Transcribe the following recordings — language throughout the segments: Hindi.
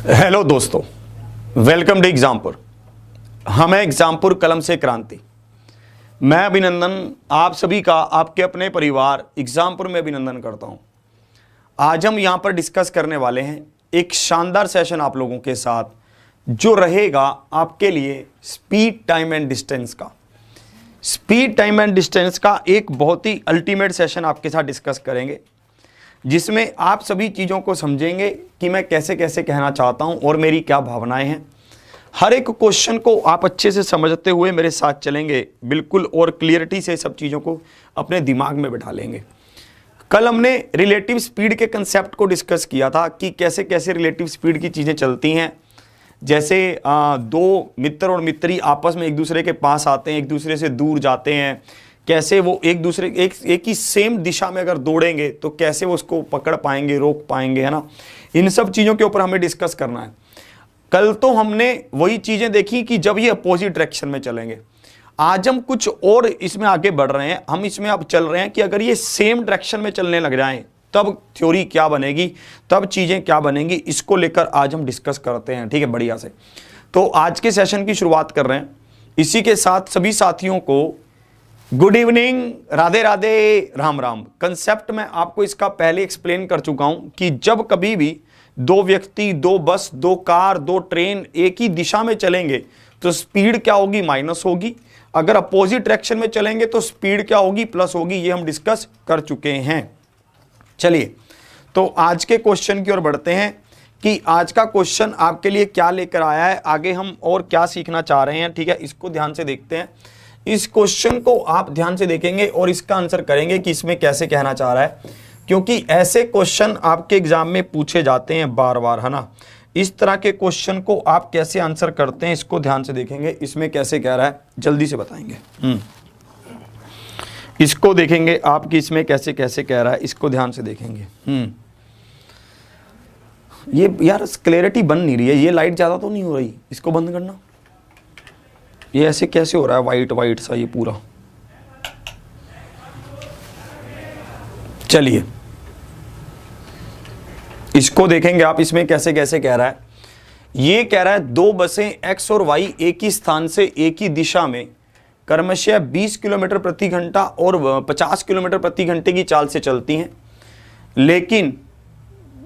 हेलो दोस्तों, वेलकम टू एग्जामपुर। हम हैं एग्जामपुर कलम से क्रांति। मैं अभिनंदन आप सभी का आपके अपने परिवार एग्जामपुर में अभिनंदन करता हूं। आज हम यहां पर डिस्कस करने वाले हैं एक शानदार सेशन आप लोगों के साथ जो रहेगा आपके लिए स्पीड टाइम एंड डिस्टेंस का। स्पीड टाइम एंड डिस्टेंस का एक बहुत ही अल्टीमेट सेशन आपके साथ डिस्कस करेंगे, जिसमें आप सभी चीज़ों को समझेंगे कि मैं कैसे कैसे कहना चाहता हूं और मेरी क्या भावनाएं हैं। हर एक क्वेश्चन को आप अच्छे से समझते हुए मेरे साथ चलेंगे बिल्कुल, और क्लियरिटी से सब चीज़ों को अपने दिमाग में बिठा लेंगे। कल हमने रिलेटिव स्पीड के कंसेप्ट को डिस्कस किया था कि कैसे कैसे रिलेटिव स्पीड की चीज़ें चलती हैं। जैसे दो मित्र और मित्री आपस में एक दूसरे के पास आते हैं, एक दूसरे से दूर जाते हैं, कैसे वो एक ही सेम दिशा में अगर दौड़ेंगे तो कैसे वो उसको पकड़ पाएंगे, रोक पाएंगे, है ना। इन सब चीज़ों के ऊपर हमें डिस्कस करना है। कल तो हमने वही चीज़ें देखी कि जब ये अपोजिट डायरेक्शन में चलेंगे। आज हम कुछ और इसमें आगे बढ़ रहे हैं। हम इसमें अब चल रहे हैं कि अगर ये सेम डायरेक्शन में चलने लग जाएं तब थ्योरी क्या बनेगी, तब चीज़ें क्या बनेंगी, इसको लेकर आज हम डिस्कस करते हैं। ठीक है, बढ़िया से। तो आज के सेशन की शुरुआत कर रहे हैं। इसी के साथ सभी साथियों को good evening, Radhe Radhe, Ram Ram. Concept मैं आपको इसका पहले एक्सप्लेन कर चुका हूं कि जब कभी भी दो व्यक्ति, दो बस, दो कार, दो ट्रेन एक ही दिशा में चलेंगे तो स्पीड क्या होगी, माइनस होगी। अगर अपोजिट डायरेक्शन में चलेंगे तो स्पीड क्या होगी, प्लस होगी। ये हम डिस्कस कर चुके हैं। चलिए, तो आज के क्वेश्चन की ओर बढ़ते हैं कि आज का क्वेश्चन आपके लिए क्या लेकर आया है, आगे हम और क्या सीखना चाह रहे हैं। ठीक है, इसको ध्यान से देखते हैं। इस क्वेश्चन को आप ध्यान से देखेंगे और इसका आंसर करेंगे कि इसमें कैसे कहना चाह रहा है, क्योंकि ऐसे क्वेश्चन आपके एग्जाम में पूछे जाते हैं बार बार, है ना। इस तरह के क्वेश्चन को आप कैसे आंसर करते हैं इसको ध्यान से देखेंगे। इसमें कैसे कह रहा है जल्दी से बताएंगे। इसको देखेंगे आप कि इसमें कैसे कैसे कह रहा है, इसको ध्यान से देखेंगे। ये यार क्लैरिटी बन नहीं रही है। ये लाइट ज़्यादा तो नहीं हो रही, इसको बंद करना। ये ऐसे कैसे हो रहा है वाइट वाइट सा ये पूरा। चलिए, इसको देखेंगे आप, इसमें कैसे कैसे कह रहा है। ये कह रहा है दो बसें एक्स और वाई एक ही स्थान से एक ही दिशा में क्रमशः 20 किलोमीटर प्रति घंटा और 50 किलोमीटर प्रति घंटे की चाल से चलती हैं, लेकिन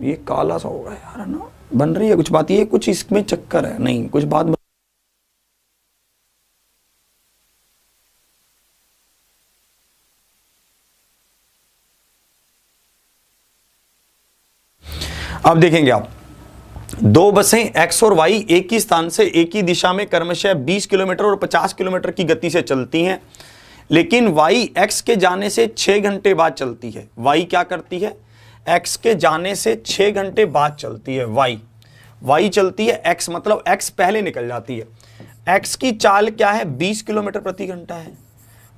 ये काला सा होगा यार, है ना। बन रही है कुछ बात, ये कुछ इसमें चक्कर है, नहीं कुछ बात। अब देखेंगे आप, दो बसें एक्स और वाई एक ही स्थान से एक ही दिशा में क्रमशः 20 किलोमीटर और 50 किलोमीटर की गति से चलती हैं, लेकिन वाई एक्स के जाने से 6 घंटे बाद चलती है। वाई क्या करती है, एक्स के जाने से 6 घंटे बाद चलती है। वाई चलती है, एक्स मतलब एक्स पहले निकल जाती है। एक्स की चाल क्या है, 20 किलोमीटर प्रति घंटा है।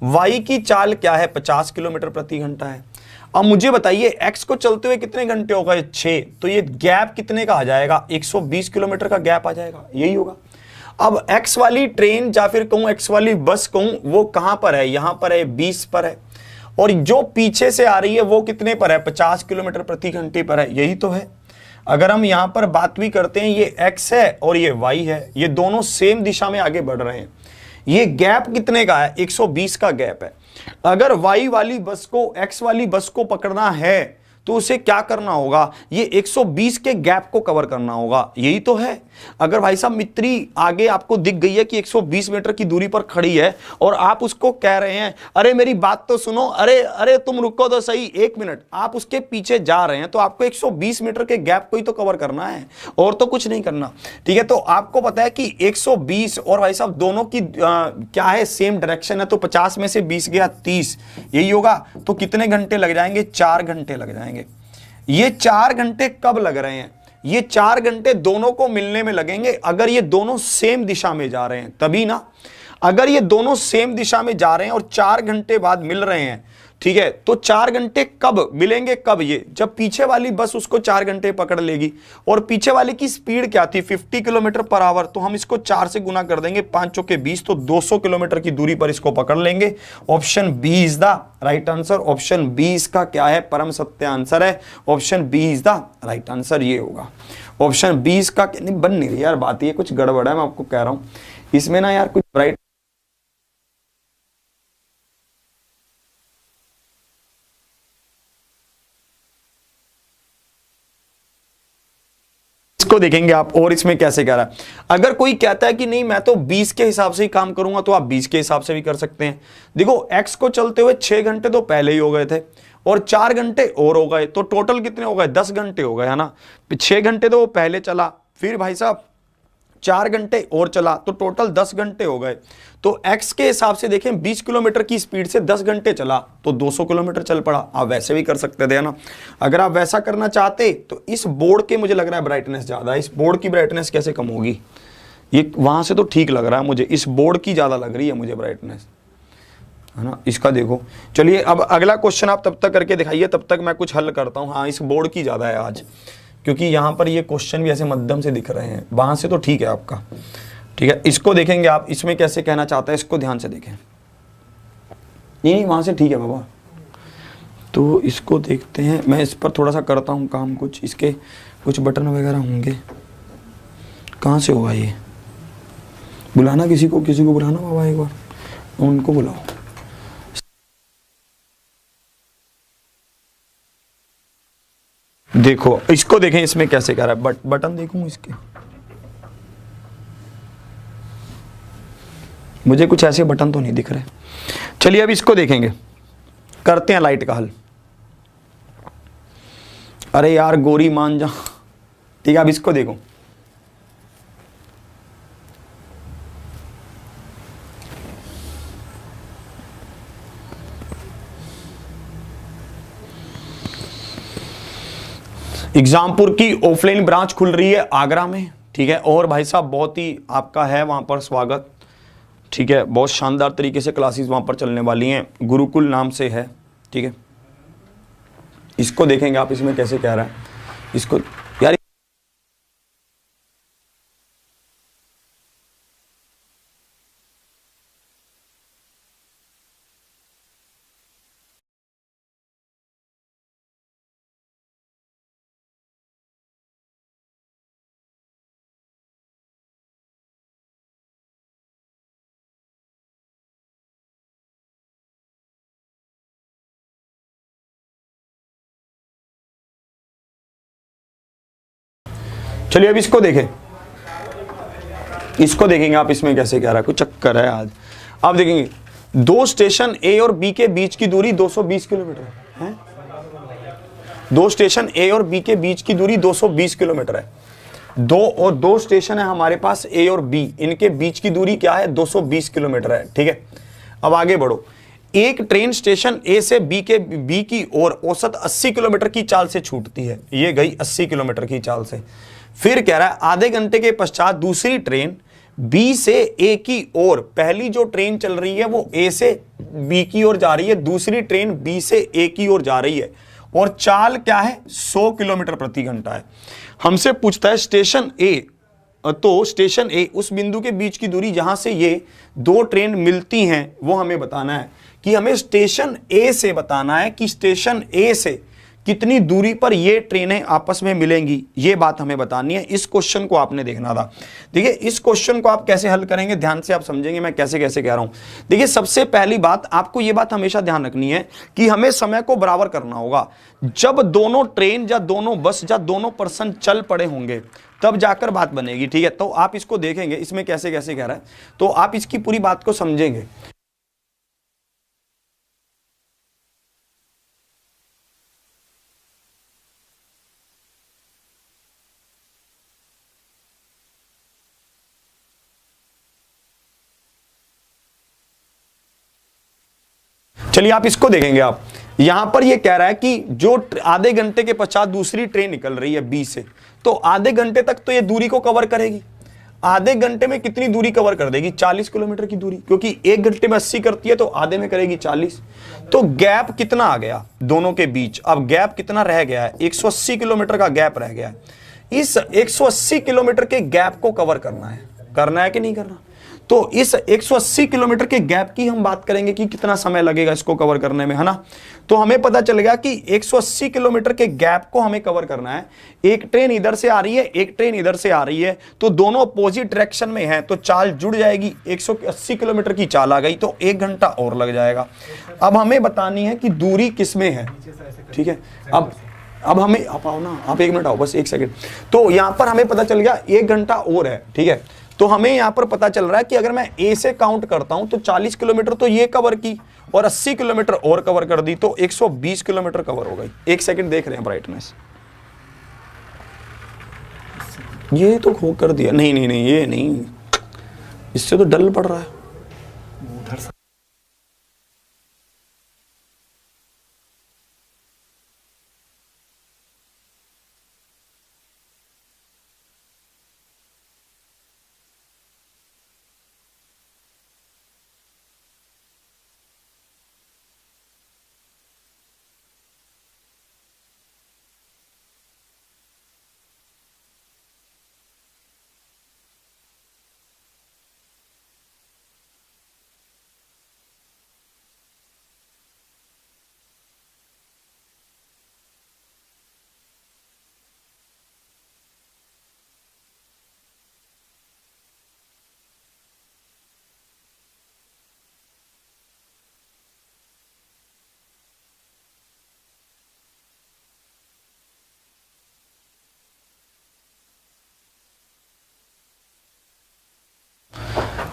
वाई की चाल क्या है, 50 किलोमीटर प्रति घंटा है। अब मुझे बताइए एक्स को चलते हुए कितने घंटे होगा, 6। तो ये गैप कितने का आ जाएगा, 120 किलोमीटर का गैप आ जाएगा, यही होगा। अब एक्स वाली ट्रेन या फिर कहूं एक्स वाली बस कहूं, वो कहां पर है, यहां पर है, 20 पर है। और जो पीछे से आ रही है वो कितने पर है, 50 किलोमीटर प्रति घंटे पर है, यही तो है। अगर हम यहां पर बात भी करते हैं, ये एक्स है और ये वाई है, ये दोनों सेम दिशा में आगे बढ़ रहे हैं। ये गैप कितने का है, 120 का गैप है। अगर वाई वाली बस को एक्स वाली बस को पकड़ना है तो उसे क्या करना होगा, ये 120 के गैप को कवर करना होगा, यही तो है। अगर भाई साहब मित्री आगे आपको दिख गई है कि 120 मीटर की दूरी पर खड़ी है और आप उसको कह रहे हैं अरे मेरी बात तो सुनो, अरे अरे तुम रुको तो सही 1 मिनट, आप उसके पीछे जा रहे हैं तो आपको 120 मीटर के गैप को ही तो कवर करना है और तो कुछ नहीं करना। ठीक है, तो आपको पता है कि 120 और भाई साहब दोनों की क्या है, सेम डायरेक्शन है, तो 50 में से 20 गया 30, यही होगा। तो कितने घंटे लग जाएंगे, 4 घंटे लग जाएंगे। ये 4 घंटे कब लग रहे हैं, ये 4 घंटे दोनों को मिलने में लगेंगे अगर ये दोनों सेम दिशा में जा रहे हैं, तभी ना। अगर ये दोनों सेम दिशा में जा रहे हैं और 4 घंटे बाद मिल रहे हैं ठीक है, तो 4 घंटे कब मिलेंगे, कब, ये जब पीछे वाली बस उसको 4 घंटे पकड़ लेगी। और पीछे वाले की स्पीड क्या थी, 50 किलोमीटर पर आवर, तो हम इसको 4 से गुना कर देंगे, 5 चौके 20, तो 200 किलोमीटर की दूरी पर इसको पकड़ लेंगे। Option B is the right answer. Option B इसका क्या है, परम सत्य आंसर है। Option B is the right answer, ये होगा ऑप्शन 20 का। नहीं बन नहीं रही यार बात, ये कुछ गड़बड़ है, मैं आपको कह रहा हूं इसमें ना यार, कुछ राइट। इसको देखेंगे आप, और इसमें कैसे कह रहा है। अगर कोई कहता है कि नहीं मैं तो 20 के हिसाब से ही काम करूंगा, तो आप 20 के हिसाब से भी कर सकते हैं। देखो एक्स को चलते हुए 6 घंटे तो पहले ही हो गए थे, और 4 घंटे और हो गए, तो टोटल कितने हो गए, 10 घंटे हो गए, है ना। 6 घंटे तो वो पहले चला, फिर भाई साहब 4 घंटे और चला, तो टोटल 10 घंटे हो गए। तो x के हिसाब से देखें 20 किलोमीटर की स्पीड से 10 घंटे चला, तो 200 किलोमीटर चल पड़ा। आप वैसे भी कर सकते थे, है ना। अगर आप वैसा करना चाहते तो इस बोर्ड के मुझे लग रहा है ब्राइटनेस ज़्यादा है, इस बोर्ड की ब्राइटनेस कैसे कम होगी, ये वहाँ से तो ठीक लग रहा है मुझे, इस बोर्ड की ज़्यादा लग रही है मुझे ब्राइटनेस, है ना। इसका देखो, चलिए अब अगला क्वेश्चन आप तब तक करके दिखाइए, तब तक मैं कुछ हल करता हूँ। हाँ इस बोर्ड की ज़्यादा है आज, क्योंकि यहाँ पर ये क्वेश्चन भी ऐसे मध्यम से दिख रहे हैं, वहाँ से तो ठीक है आपका, ठीक है। इसको देखेंगे आप, इसमें कैसे कहना चाहता है, इसको ध्यान से देखें। नहीं वहाँ से ठीक है बाबा, तो इसको देखते हैं। मैं इस पर थोड़ा सा करता हूँ काम, कुछ इसके कुछ बटन वगैरह होंगे, कहाँ से होगा ये, बुलाना किसी को बुलाना बाबा, एक बार उनको बुलाओ। देखो इसको देखें, इसमें कैसे कह रहा है, बटन देखूं इसके, मुझे कुछ ऐसे बटन तो नहीं दिख रहे। चलिए अब इसको देखेंगे, करते हैं लाइट का हल। अरे यार गोरी मान जा, ठीक है। अब इसको देखो, एग्जामपुर की ऑफलाइन ब्रांच खुल रही है आगरा में, ठीक है। और भाई साहब बहुत ही आपका है वहाँ पर स्वागत, ठीक है। बहुत शानदार तरीके से क्लासेस वहाँ पर चलने वाली हैं, गुरुकुल नाम से है, ठीक है। इसको देखेंगे आप, इसमें कैसे कह रहा है, इसको यार चलिए अब इसको देखें, इसको देखेंगे आप, इसमें कैसे कह रहा है, कुछ चक्कर है आज। आप देखेंगे दो स्टेशन ए और बी के बीच की दूरी 220 किलोमीटर है। दो स्टेशन ए और बी के बीच की दूरी 220 किलोमीटर है। दो स्टेशन है हमारे पास ए और बी, इनके बीच की दूरी क्या है, 220 किलोमीटर है, ठीक है। अब आगे बढ़ो, एक ट्रेन स्टेशन ए से बी की ओर औसत 80 किलोमीटर की चाल से छूटती है, ये गई 80 किलोमीटर की चाल से। फिर कह रहा है आधे घंटे के पश्चात दूसरी ट्रेन बी से ए की ओर, पहली जो ट्रेन चल रही है वो ए से बी की ओर जा रही है, दूसरी ट्रेन बी से ए की ओर जा रही है, और चाल क्या है, 100 किलोमीटर प्रति घंटा है। हमसे पूछता है स्टेशन ए, तो स्टेशन ए उस बिंदु के बीच की दूरी जहां से ये दो ट्रेन मिलती हैं वो हमें बताना है, कि हमें स्टेशन ए से बताना है कि स्टेशन ए से कितनी दूरी पर ये ट्रेनें आपस में मिलेंगी, ये बात हमें बतानी है। इस क्वेश्चन को आपने देखना था। देखिए इस क्वेश्चन को आप कैसे हल करेंगे, ध्यान से आप समझेंगे मैं कैसे कैसे कह रहा हूं। देखिए सबसे पहली बात आपको ये बात हमेशा ध्यान रखनी है कि हमें समय को बराबर करना होगा। जब दोनों ट्रेन या दोनों बस या दोनों पर्सन चल पड़े होंगे तब जाकर बात बनेगी, ठीक है। तो आप इसको देखेंगे इसमें कैसे कैसे कह रहा है, तो आप इसकी पूरी बात को समझेंगे। चलिए आप इसको देखेंगे, आप यहां पर ये कह रहा है कि जो आधे घंटे के पश्चात दूसरी ट्रेन निकल रही है बी से, तो आधे घंटे तक तो ये दूरी को कवर करेगी। आधे घंटे में कितनी दूरी कवर कर देगी? 40 किलोमीटर की दूरी, क्योंकि 1 घंटे में 80 करती है तो आधे में करेगी 40। तो गैप कितना आ गया दोनों के बीच? अब गैप कितना रह गया है? 180 किलोमीटर का गैप रह गया है। इस 180 किलोमीटर के गैप को कवर करना है कि नहीं करना? तो इस 180 किलोमीटर के गैप की हम बात करेंगे कि कितना समय लगेगा इसको कवर करने में, है ना। तो हमें पता चल गया कि 180 किलोमीटर के गैप को हमें कवर करना है। एक ट्रेन इधर से आ रही है, एक ट्रेन इधर से आ रही है, तो दोनों अपोजिट डायरेक्शन में है, तो चाल जुड़ जाएगी। 180 किलोमीटर की चाल आ गई तो 1 घंटा और लग जाएगा। अब हमें बतानी है कि दूरी किसमें है, ठीक है। अब हमें, आप आओ ना, आप 1 मिनट आओ, बस 1 सेकंड। तो यहां पर हमें पता चल गया 1 घंटा और है, ठीक है। तो हमें यहां पर पता चल रहा है कि अगर मैं ए से काउंट करता हूं तो 40 किलोमीटर तो ये कवर की और 80 किलोमीटर और कवर कर दी, तो 120 किलोमीटर कवर हो गई। 1 सेकंड देख रहे हैं ब्राइटनेस, ये तो खो कर दिया। नहीं नहीं नहीं, ये नहीं, इससे तो डल पड़ रहा है।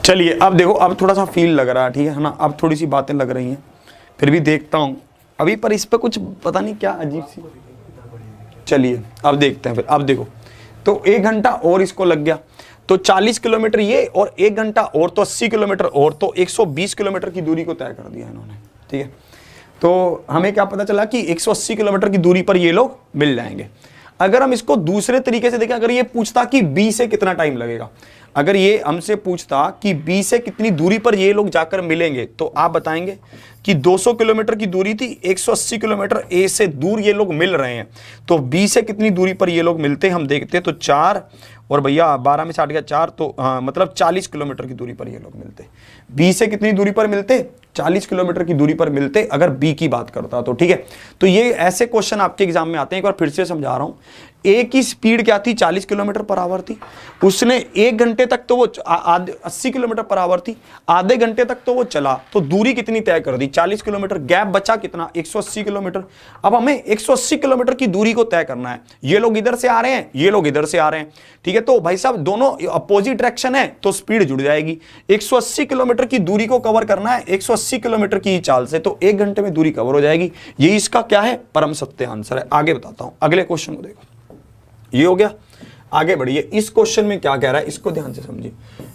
चलिए अब देखो, अब थोड़ा सा फील लग रहा है, ठीक है ना। अब थोड़ी सी बातें लग रही हैं, फिर भी देखता हूं अभी, पर इस पे कुछ पता नहीं क्या अजीब सी। चलिए अब देखते हैं फिर। अब देखो, तो 1 घंटा और इसको लग गया, तो 40 किलोमीटर ये और 1 घंटा और, तो 80 किलोमीटर और, तो 120 किलोमीटर की दूरी को तय कर दिया इन्होंने, ठीक है। तो हमें क्या पता चला कि 180 किलोमीटर की दूरी पर ये लोग मिल जाएंगे। अगर हम इसको दूसरे तरीके से देखें, अगर ये पूछता कि बी से कितना टाइम लगेगा, अगर ये हमसे पूछता कि बी से कितनी दूरी पर ये लोग जाकर मिलेंगे, तो आप बताएंगे कि 200 किलोमीटर की दूरी थी, 180 किलोमीटर ए से दूर ये लोग मिल रहे हैं, तो बी से कितनी दूरी पर ये लोग मिलते हैं हम देखते हैं। तो 4 और भैया 12 में 60 गया 4, तो मतलब 40 किलोमीटर की दूरी पर ये लोग मिलते। बी से कितनी दूरी पर मिलते? 40 किलोमीटर की दूरी पर मिलते, अगर बी की बात करता तो, ठीक है। तो ये ऐसे क्वेश्चन आपके एग्जाम में आते हैं। एक बार फिर से समझा रहा हूं, ए की स्पीड क्या थी? 40 किलोमीटर पर आवर थी। उसने 1 घंटे तक तो वो 80 किलोमीटर पर आवर थी, आधे घंटे तक तो वो चला, तो दूरी कितनी तय कर दी? 40 किलोमीटर। गैप बचा कितना? 180 किलोमीटर। अब हमें 180 किलोमीटर की दूरी को तय करना है। ये लोग इधर से आ रहे हैं, ये लोग इधर से आ रहे हैं, ठीक है। तो भाई साहब दोनों अपोजिट डायरेक्शन है, तो स्पीड जुड़ जाएगी। 180 किलोमीटर की दूरी को कवर करना है 180 किलोमीटर की चाल से, तो 1 घंटे में दूरी कवर हो जाएगी। ये इसका क्या है? परम सत्य आंसर है। आगे बताता हूं, अगले क्वेश्चन को देखो। ये हो गया, आगे बढ़िए। इस क्वेश्चन में क्या कह रहा है, इसको ध्यान से समझिए।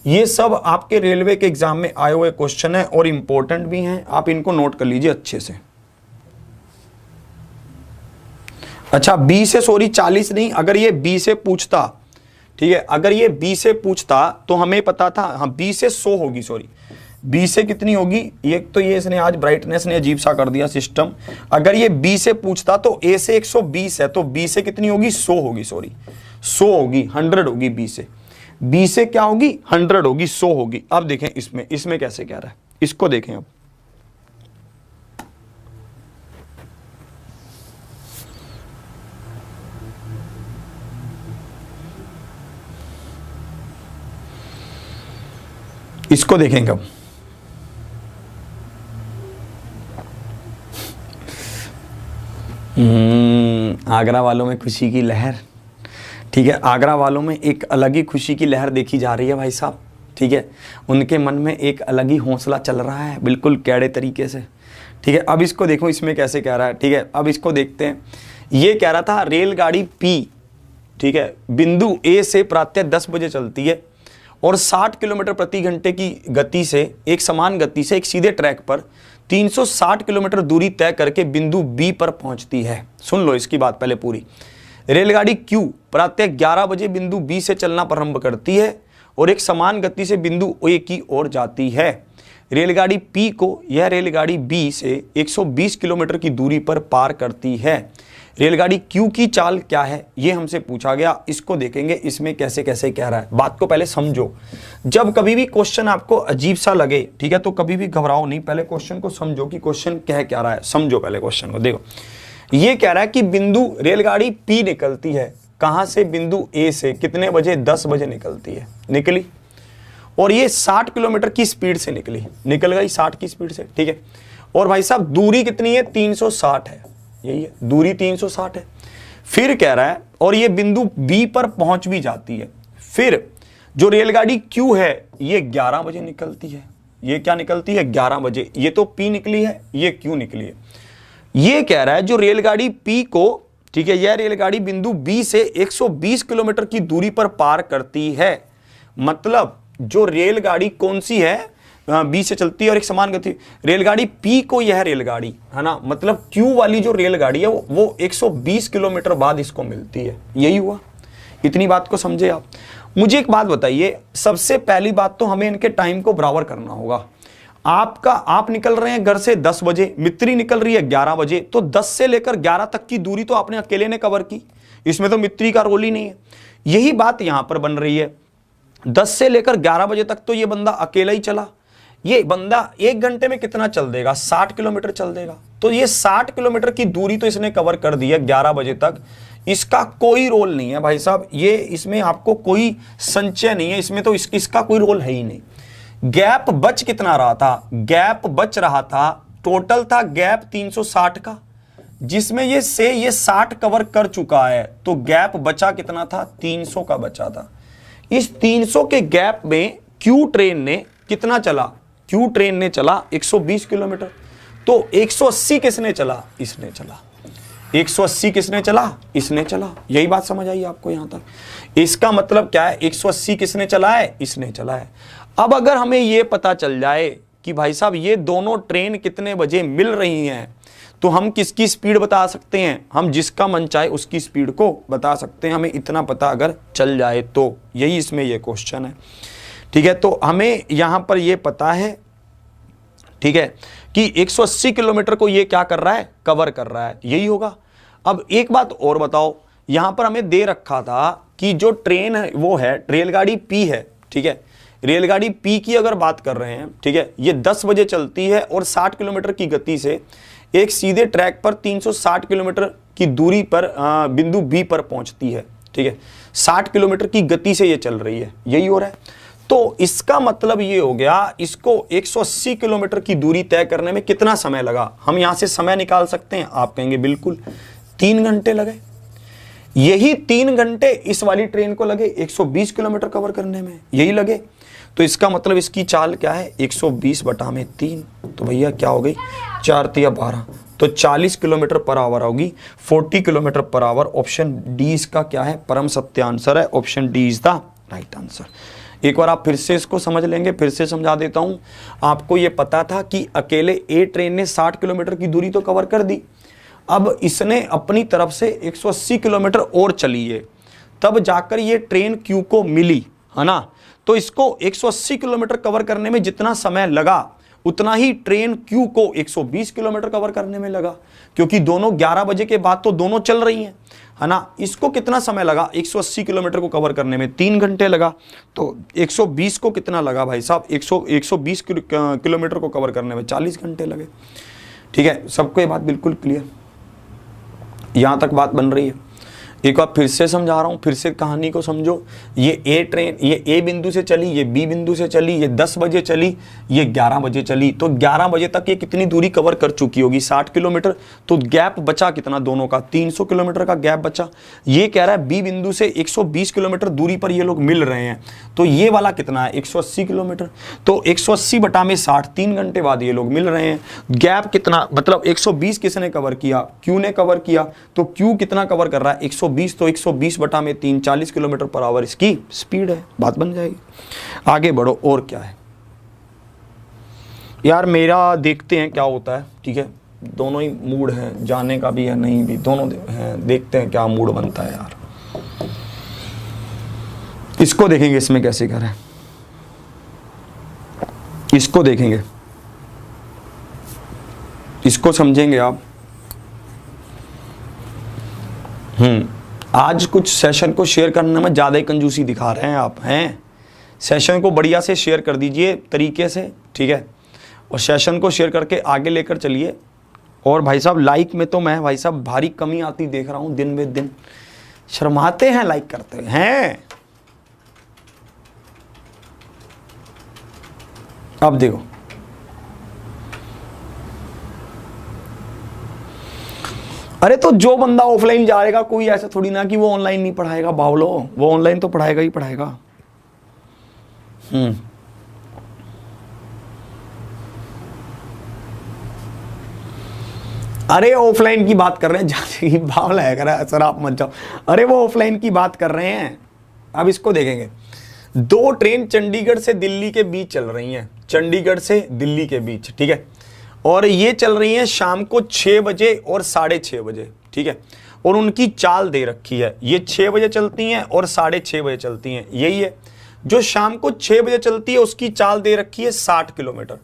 ये सब आपके रेलवे के एग्जाम में आए हुए क्वेश्चन है और इंपॉर्टेंट भी हैं, आप इनको नोट कर लीजिए अच्छे से। अच्छा, बी से, सॉरी 40 नहीं, अगर ये बी से पूछता, ठीक है, अगर ये बी से पूछता तो हमें पता था, हाँ बी से 100 होगी, सॉरी बी से कितनी होगी? ये तो ये इसने आज ब्राइटनेस ने अजीब सा कर दिया सिस्टम। अगर ये बी से पूछता तो ए से 120 है, तो बी से कितनी होगी? 100 होगी, सॉरी 100 होगी, 100 होगी बी से। बी से क्या होगी? 100 होगी, 100 होगी। अब देखें इसमें कैसे कह रहा है, इसको देखें। अब इसको देखेंगे। अब आगरा वालों में खुशी की लहर, ठीक है, आगरा वालों में एक अलग ही खुशी की लहर देखी जा रही है भाई साहब, ठीक है। उनके मन में एक अलग ही हौसला चल रहा है, बिल्कुल कैड़े तरीके से, ठीक है। अब इसको देखो, इसमें कैसे कह रहा है, ठीक है। अब इसको देखते हैं। ये कह रहा था रेलगाड़ी पी, ठीक है, बिंदु ए से प्रातः 10 बजे चलती है और 60 किलोमीटर प्रति घंटे की गति से, एक समान गति से एक सीधे ट्रैक पर 360 किलोमीटर दूरी तय करके बिंदु बी पर पहुंचती है। सुन लो इसकी बात पहले पूरी। रेलगाड़ी क्यू प्रातः 11 बजे बिंदु बी से चलना प्रारंभ करती है और एक समान गति से बिंदु ए की ओर जाती है। रेलगाड़ी P को यह रेलगाड़ी B से 120 किलोमीटर की दूरी पर पार करती है। रेलगाड़ी Q की चाल क्या है, ये हमसे पूछा गया। इसको देखेंगे इसमें कैसे कैसे कह रहा है। बात को पहले समझो। जब कभी भी क्वेश्चन आपको अजीब सा लगे, ठीक है, तो कभी भी घबराओ नहीं, पहले क्वेश्चन को समझो कि क्वेश्चन कह क्या रहा है। समझो पहले क्वेश्चन को। देखो, ये कह रहा है कि बिंदु रेलगाड़ी P निकलती है कहां से, बिंदु A से। कितने बजे? 10 बजे निकलती है, निकली, और ये 60 किलोमीटर की स्पीड से निकल गई 60 की स्पीड से, ठीक है। और भाई साहब दूरी कितनी है? 360 है, यही है दूरी, 360 है। फिर कह रहा है और ये बिंदु B पर पहुंच भी जाती है। फिर जो रेलगाड़ी Q है ये 11 बजे निकलती है। ये क्या निकलती है? 11 बजे। ये तो P निकली है, ये Q निकली है। ये कह रहा है जो रेलगाड़ी P को, ठीक है, यह रेलगाड़ी बिंदु B से 120 किलोमीटर की दूरी पर पार करती है। मतलब जो रेलगाड़ी कौन सी है, B से चलती है और एक समान गति, रेलगाड़ी P को यह रेलगाड़ी, है ना, मतलब Q वाली जो रेलगाड़ी है वो 120 किलोमीटर बाद इसको मिलती है। यही हुआ। इतनी बात को समझे आप। मुझे एक बात बताइए, सबसे पहली बात तो हमें इनके टाइम को बराबर करना होगा। आप निकल रहे हैं घर से 10 बजे, मित्री निकल रही है 11 बजे, तो 10 से लेकर 11 तक की दूरी तो आपने अकेले ने कवर की, इसमें तो मित्री का रोल ही नहीं है। यही बात यहां पर बन रही है। 10 से लेकर 11 बजे तक तो ये बंदा अकेला ही चला। ये बंदा 1 घंटे में कितना चल देगा? 60 किलोमीटर चल देगा। तो ये 60 किलोमीटर की दूरी तो इसने कवर कर दी है 11 बजे तक। इसका कोई रोल नहीं है भाई साहब, ये इसमें आपको कोई संचय नहीं है, इसमें तो इसका कोई रोल है ही नहीं। गैप बच कितना रहा था? गैप बच रहा था, टोटल था गैप 360 का, जिसमें ये 60 कवर कर चुका है, तो गैप बचा कितना था? 300 का बचा था। इस 300 के गैप में क्यू ट्रेन ने कितना चला? क्यू ट्रेन ने चला 120 किलोमीटर। तो 180 किसने चला? इसने चला। 180 किसने चला? इसने चला। यही बात समझ आई आपको यहां तक? इसका मतलब क्या है? 180 किसने चला है? इसने चला है। अब अगर हमें यह पता चल जाए कि भाई साहब ये दोनों ट्रेन कितने बजे मिल रही हैं, तो हम किसकी स्पीड बता सकते हैं? हम जिसका मन चाहे उसकी स्पीड को बता सकते हैं। हमें इतना पता अगर चल जाए तो, यही इसमें ये क्वेश्चन है, ठीक है। तो हमें यहां पर ये पता है, ठीक है, कि 180 किलोमीटर को ये क्या कर रहा है? कवर कर रहा है, यही होगा। अब एक बात और बताओ, यहां पर हमें दे रखा था कि जो ट्रेन है वो है रेलगाड़ी P है, ठीक है। रेलगाड़ी P की अगर बात कर रहे हैं, ठीक है, ये 10 बजे चलती है और 60 किलोमीटर की गति से एक सीधे ट्रैक पर 360 किलोमीटर की दूरी पर बिंदु B पर पहुंचती है, ठीक है। 60 किलोमीटर की गति से ये चल रही है, यही हो रहा है। तो इसका मतलब ये हो गया, इसको 180 किलोमीटर की दूरी तय करने में कितना समय लगा? हम यहां से समय निकाल सकते हैं। आप कहेंगे बिल्कुल, 3 घंटे लगे। यही 3 घंटे इस वाली ट्रेन को लगे 120 किलोमीटर कवर करने में, यही लगे। तो इसका मतलब इसकी चाल क्या है? 120/3। तो भैया क्या हो गई? 4 तिया 12, तो 40 किलोमीटर पर आवर होगी, 40 kilometre per our. Option D इसका क्या है? परम सत्य आंसर है। Option D is the right answer. एक बार आप फिर से इसको समझ लेंगे, फिर से समझा देता हूं। आपको यह पता था कि अकेले ए ट्रेन ने 60 किलोमीटर की दूरी तो कवर कर दी। अब इसने अपनी तरफ से 180 किलोमीटर और चली है, तब जाकर ये ट्रेन क्यू को मिली, है ना। तो इसको 180 किलोमीटर कवर करने में जितना समय लगा, उतना ही ट्रेन क्यू को 120 किलोमीटर कवर करने में लगा, क्योंकि दोनों 11 बजे के बाद तो दोनों चल रही हैं, है ना। इसको कितना समय लगा? 180 किलोमीटर को कवर करने में 3 घंटे लगा। तो 120 को कितना लगा भाई साहब? 120 किलोमीटर को कवर करने में 40 घंटे लगे, ठीक है। सबको ये बात बिल्कुल क्लियर, यहां तक बात बन रही है। एक बार फिर से समझा रहा हूं, फिर से कहानी को समझो। ये ए ट्रेन, ये ए बिंदु से चली, ये बी बिंदु से चली, ये 10 बजे चली, ये 11 बजे चली। तो 11 बजे तक ये कितनी दूरी कवर कर चुकी होगी? 60 किलोमीटर। तो गैप बचा कितना दोनों का? 300 किलोमीटर का गैप बचा। ये कह रहा है बी बिंदु से 120 किलोमीटर दूरी पर ये लोग मिल रहे हैं, तो ये वाला कितना है? 180 किलोमीटर। तो 180/60, 3 घंटे बाद ये लोग मिल रहे हैं। गैप कितना? मतलब 120 किसने कवर किया? क्यू ने कवर किया। तो क्यू कितना कवर कर रहा है? 120। तो 120/3, 40 किलोमीटर पर आवर इसकी स्पीड है। बात बन जाएगी। आगे बढ़ो, और क्या है यार मेरा, देखते हैं क्या होता है, ठीक है। दोनों ही मूड है, जाने का भी है, नहीं भी, दोनों हैं। देखते हैं क्या मूड बनता है यार। इसको देखेंगे इसमें कैसे करें, इसको देखेंगे, इसको समझेंगे आप। आज कुछ सेशन को शेयर करने में ज़्यादा ही कंजूसी दिखा रहे हैं आप हैं। सेशन को बढ़िया से शेयर कर दीजिए तरीके से, ठीक है, और सेशन को शेयर करके आगे लेकर चलिए। और भाई साहब लाइक में तो मैं भाई साहब भारी कमी आती देख रहा हूँ, दिन में दिन शर्माते हैं लाइक करते हैं। अब देखो, अरे तो जो बंदा ऑफलाइन जाएगा, कोई ऐसा थोड़ी ना कि वो ऑनलाइन नहीं पढ़ाएगा बावलो, वो ऑनलाइन तो पढ़ाएगा ही पढ़ाएगा। अरे ऑफलाइन की बात कर रहे हैं, जाने की बावला है करा सर, आप मत जाओ। अरे वो ऑफलाइन की बात कर रहे हैं। अब इसको देखेंगे, 2 ट्रेन चंडीगढ़ से दिल्ली के बीच चल रही हैं, चंडीगढ़ से दिल्ली के बीच, ठीक है, और ये चल रही हैं शाम को 6 बजे और 6:30 बजे, ठीक है, और उनकी चाल दे रखी है, ये 6 बजे चलती हैं और 6:30 बजे चलती हैं, यही है। जो शाम को 6 बजे चलती है उसकी चाल दे रखी है 60 किलोमीटर,